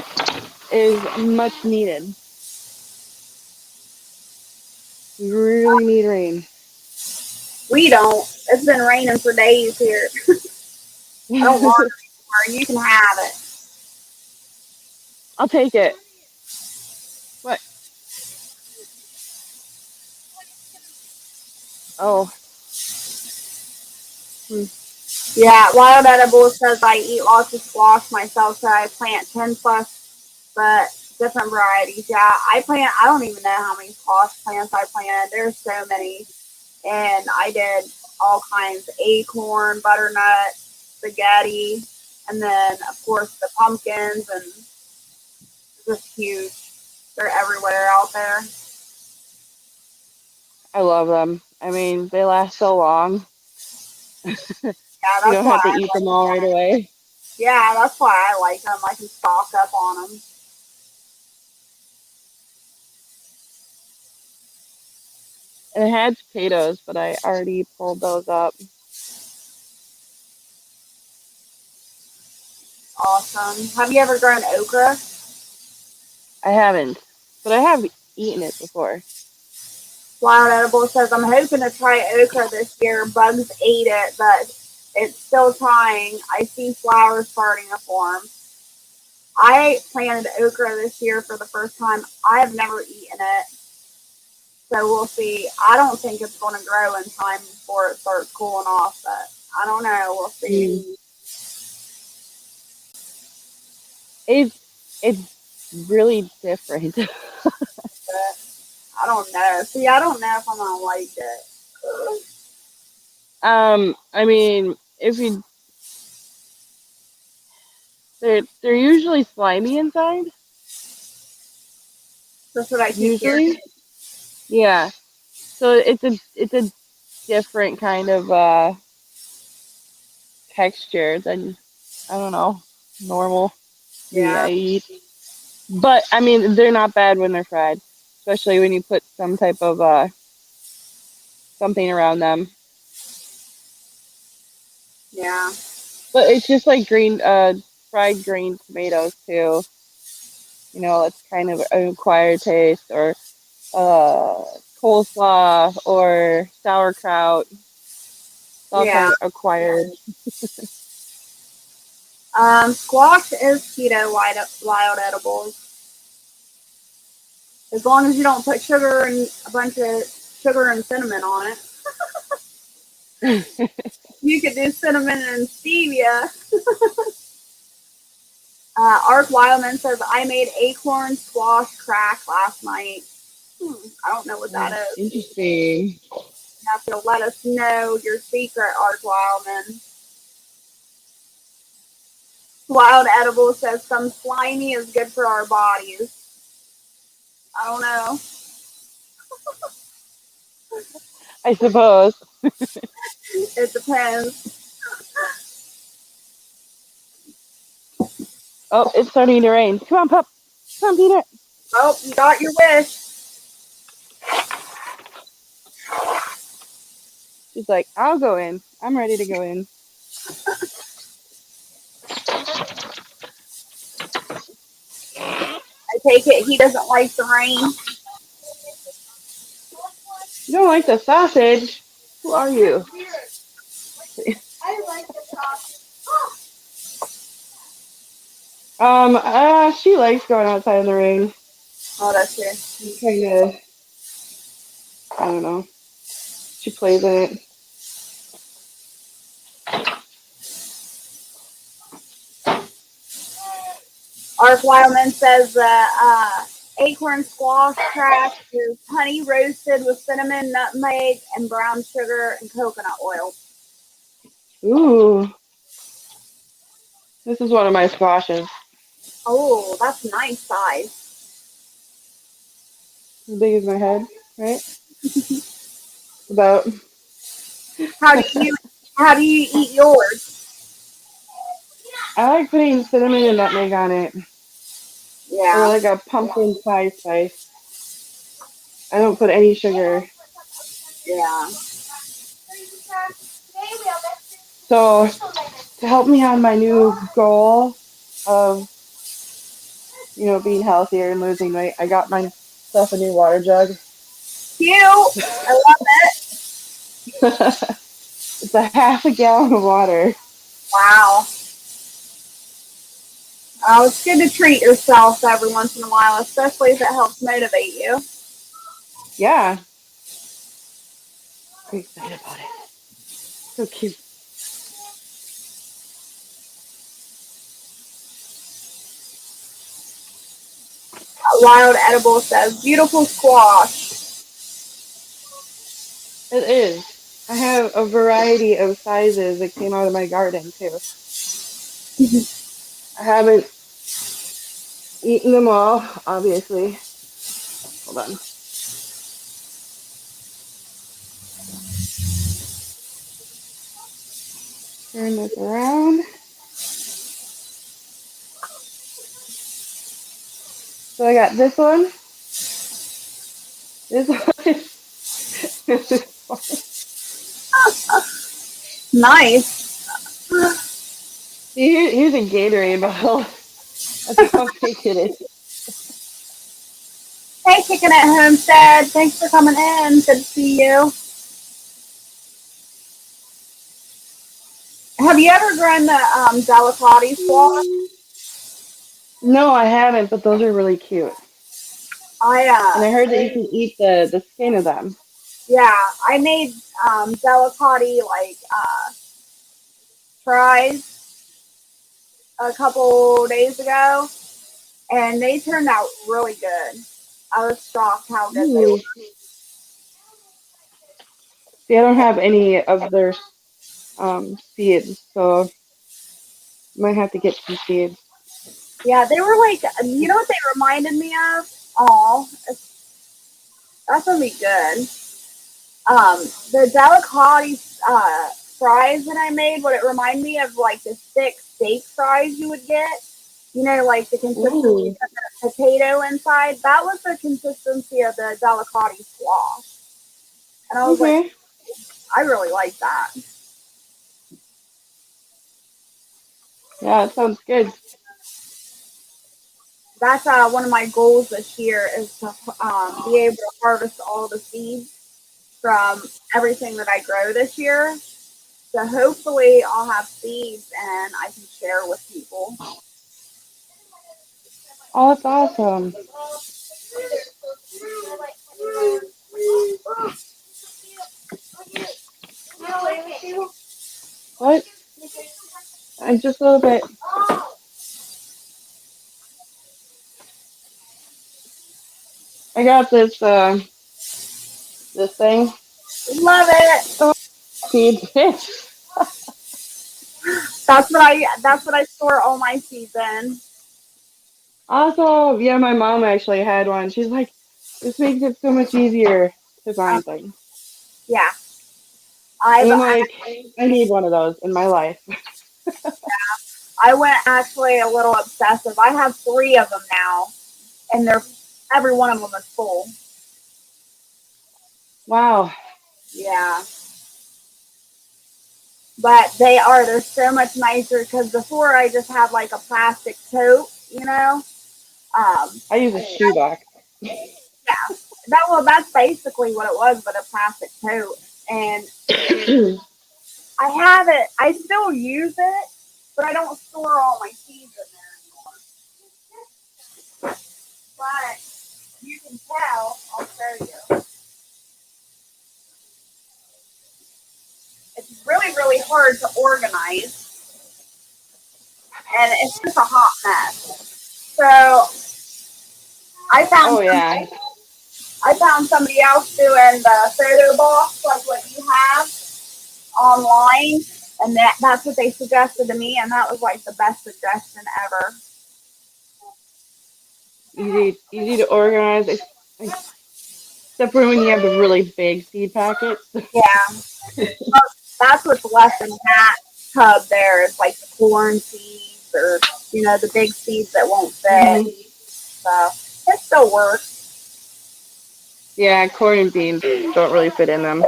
is much needed. We really need rain. We don't. It's been raining for days here. I don't want it anymore. You can have it. I'll take it. What? Oh. Yeah, Wild Edible says I eat lots of squash myself, so I plant 10 plus, but different varieties. Yeah, I don't even know how many squash plants I planted. There's so many. And I did all kinds: acorn, butternut, spaghetti, and then, of course, the pumpkins, and just huge. They're everywhere out there. I love them. I mean, they last so long. Yeah, You that's don't why have to I eat them like all right away. Yeah, that's why I like them. I can stock up on them. And it had potatoes, but I already pulled those up. Awesome. Have you ever grown okra? I haven't, but I have eaten it before. Wild Edible says, I'm hoping to try okra this year. Bugs ate it, but it's still trying. I see flowers starting to form. I planted okra this year for the first time. I have never eaten it, so we'll see. I don't think it's going to grow in time before it starts cooling off, but I don't know. We'll see. It's really different. But I don't know. See, I don't know if I'm going to like it. I mean, if you They're usually slimy inside. That's what I keep hearing. Usually, yeah. So it's a different kind of texture than, I don't know, normal meat Yeah. I eat. But I mean, they're not bad when they're fried, especially when you put some type of something around them. Yeah. But it's just like fried green tomatoes too. You know, it's kind of an acquired taste, or uh, coleslaw or sauerkraut. It's all Yeah. kind of acquired. Squash is keto wild edibles. As long as you don't put sugar and a bunch of sugar and cinnamon on it. You could do cinnamon and stevia. Ark Wildman says, I made acorn squash crack last night. I don't know what that is. Interesting. You have to let us know your secret, Ark Wildman. Wild Edible says, some slimy is good for our bodies. I don't know. I suppose. It depends. Oh, it's starting to rain. Come on, pup. Come on, Peter. Oh, you got your wish. She's like, I'll go in. I'm ready to go in. I take it he doesn't like the rain. You don't like the sausage? Who are you? I like the sauce. She likes going outside in the rain. Oh, that's good. Kind of, I don't know. She plays in it. Ark Wildman says acorn squash crack is honey roasted with cinnamon, nutmeg, and brown sugar and coconut oil. Ooh, this is one of my squashes. Oh, that's nice size. As big as my head, right? About. How do you eat yours? I like putting cinnamon and nutmeg on it, or Yeah. like a pumpkin pie spice. I don't put any sugar. Yeah. So, to help me on my new goal of, being healthier and losing weight, I got myself a new water jug. Cute. I love it. It's a half a gallon of water. Wow. It's good to treat yourself every once in a while, especially if it helps motivate you. Yeah. I'm excited about it. So cute. Wild Edible says, beautiful squash. It is. I have a variety of sizes that came out of my garden too. I haven't eaten them all, obviously. Hold on. Turn this around. So I got this one. This one. Nice. Here's a Gatorade bottle. That's how big it is. Hey, Kicking It Homestead. Thanks for coming in. Good to see you. Have you ever grown the delicati squash? No, I haven't, but those are really cute. And I heard that you can eat the skin of them. Yeah, I made delicati fries a couple days ago, and they turned out really good. I was shocked how good they were. See, I don't have any of their seeds, so might have to get some seeds. Yeah, they were like, you know what they reminded me of? Oh, that's gonna be good. The delicati fries that I made, would it remind me of like the thick steak fries you would get? You know, like the consistency Ooh, of the potato inside. That was the consistency of the delicati squash. And I was like, okay. I really like that. Yeah, it sounds good. That's one of my goals this year is to be able to harvest all the seeds from everything that I grow this year. So hopefully I'll have seeds and I can share with people. Oh, that's awesome. What? Just a little bit. I got this thing. Love it. Oh, seeds. That's what I store all my seeds in. Awesome. Yeah, my mom actually had one. She's like, this makes it so much easier to Um, find things. yeah, And I've I'm like, I need one of those in my life. I went actually a little obsessive. I have 3 of them now, and they're every one of them is full. Wow. Yeah, but they're so much nicer because before I just had like a plastic tote, you know. Um, I use a shoebox. yeah, that's basically what it was, but a plastic tote. And I have it. I still use it, but I don't store all my seeds in there anymore. But you can tell. I'll show you. It's really, really hard to organize, and it's just a hot mess. So I found Oh yeah. I found somebody else doing the photo box like what you have online, and that's what they suggested to me, and that was like the best suggestion ever. Easy to organize. Except for when you have the really big seed packets. Yeah, that's what's left in that tub. There is like the corn seeds or the big seeds that won't fit. Hmm. So it still works. Yeah, corn and beans don't really fit in them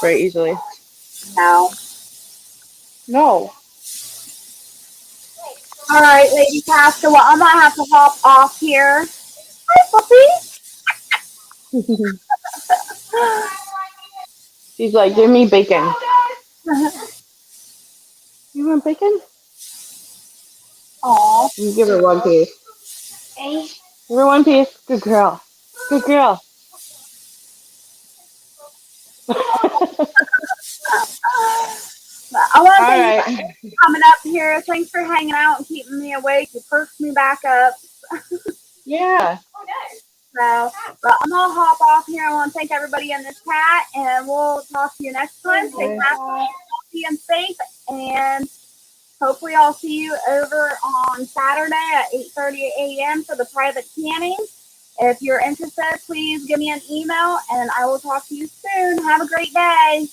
very easily. No. No. All right, Lady Pastor. Well, I'm gonna have to hop off here. Hi, puppy. She's like, give me bacon. You want bacon? Aw. You give her one piece. Give her one piece. Good girl. Good girl. I want to All thank you right. for coming up here. Thanks for hanging out and keeping me awake. You perked me back up. Yeah. So, but I'm gonna hop off here. I want to thank everybody in the chat, and we'll talk to you next time. Stay Okay. healthy and safe, and hopefully I'll see you over on Saturday at 8:30 a.m. for the private canning. If you're interested, please give me an email, and I will talk to you soon. Have a great day.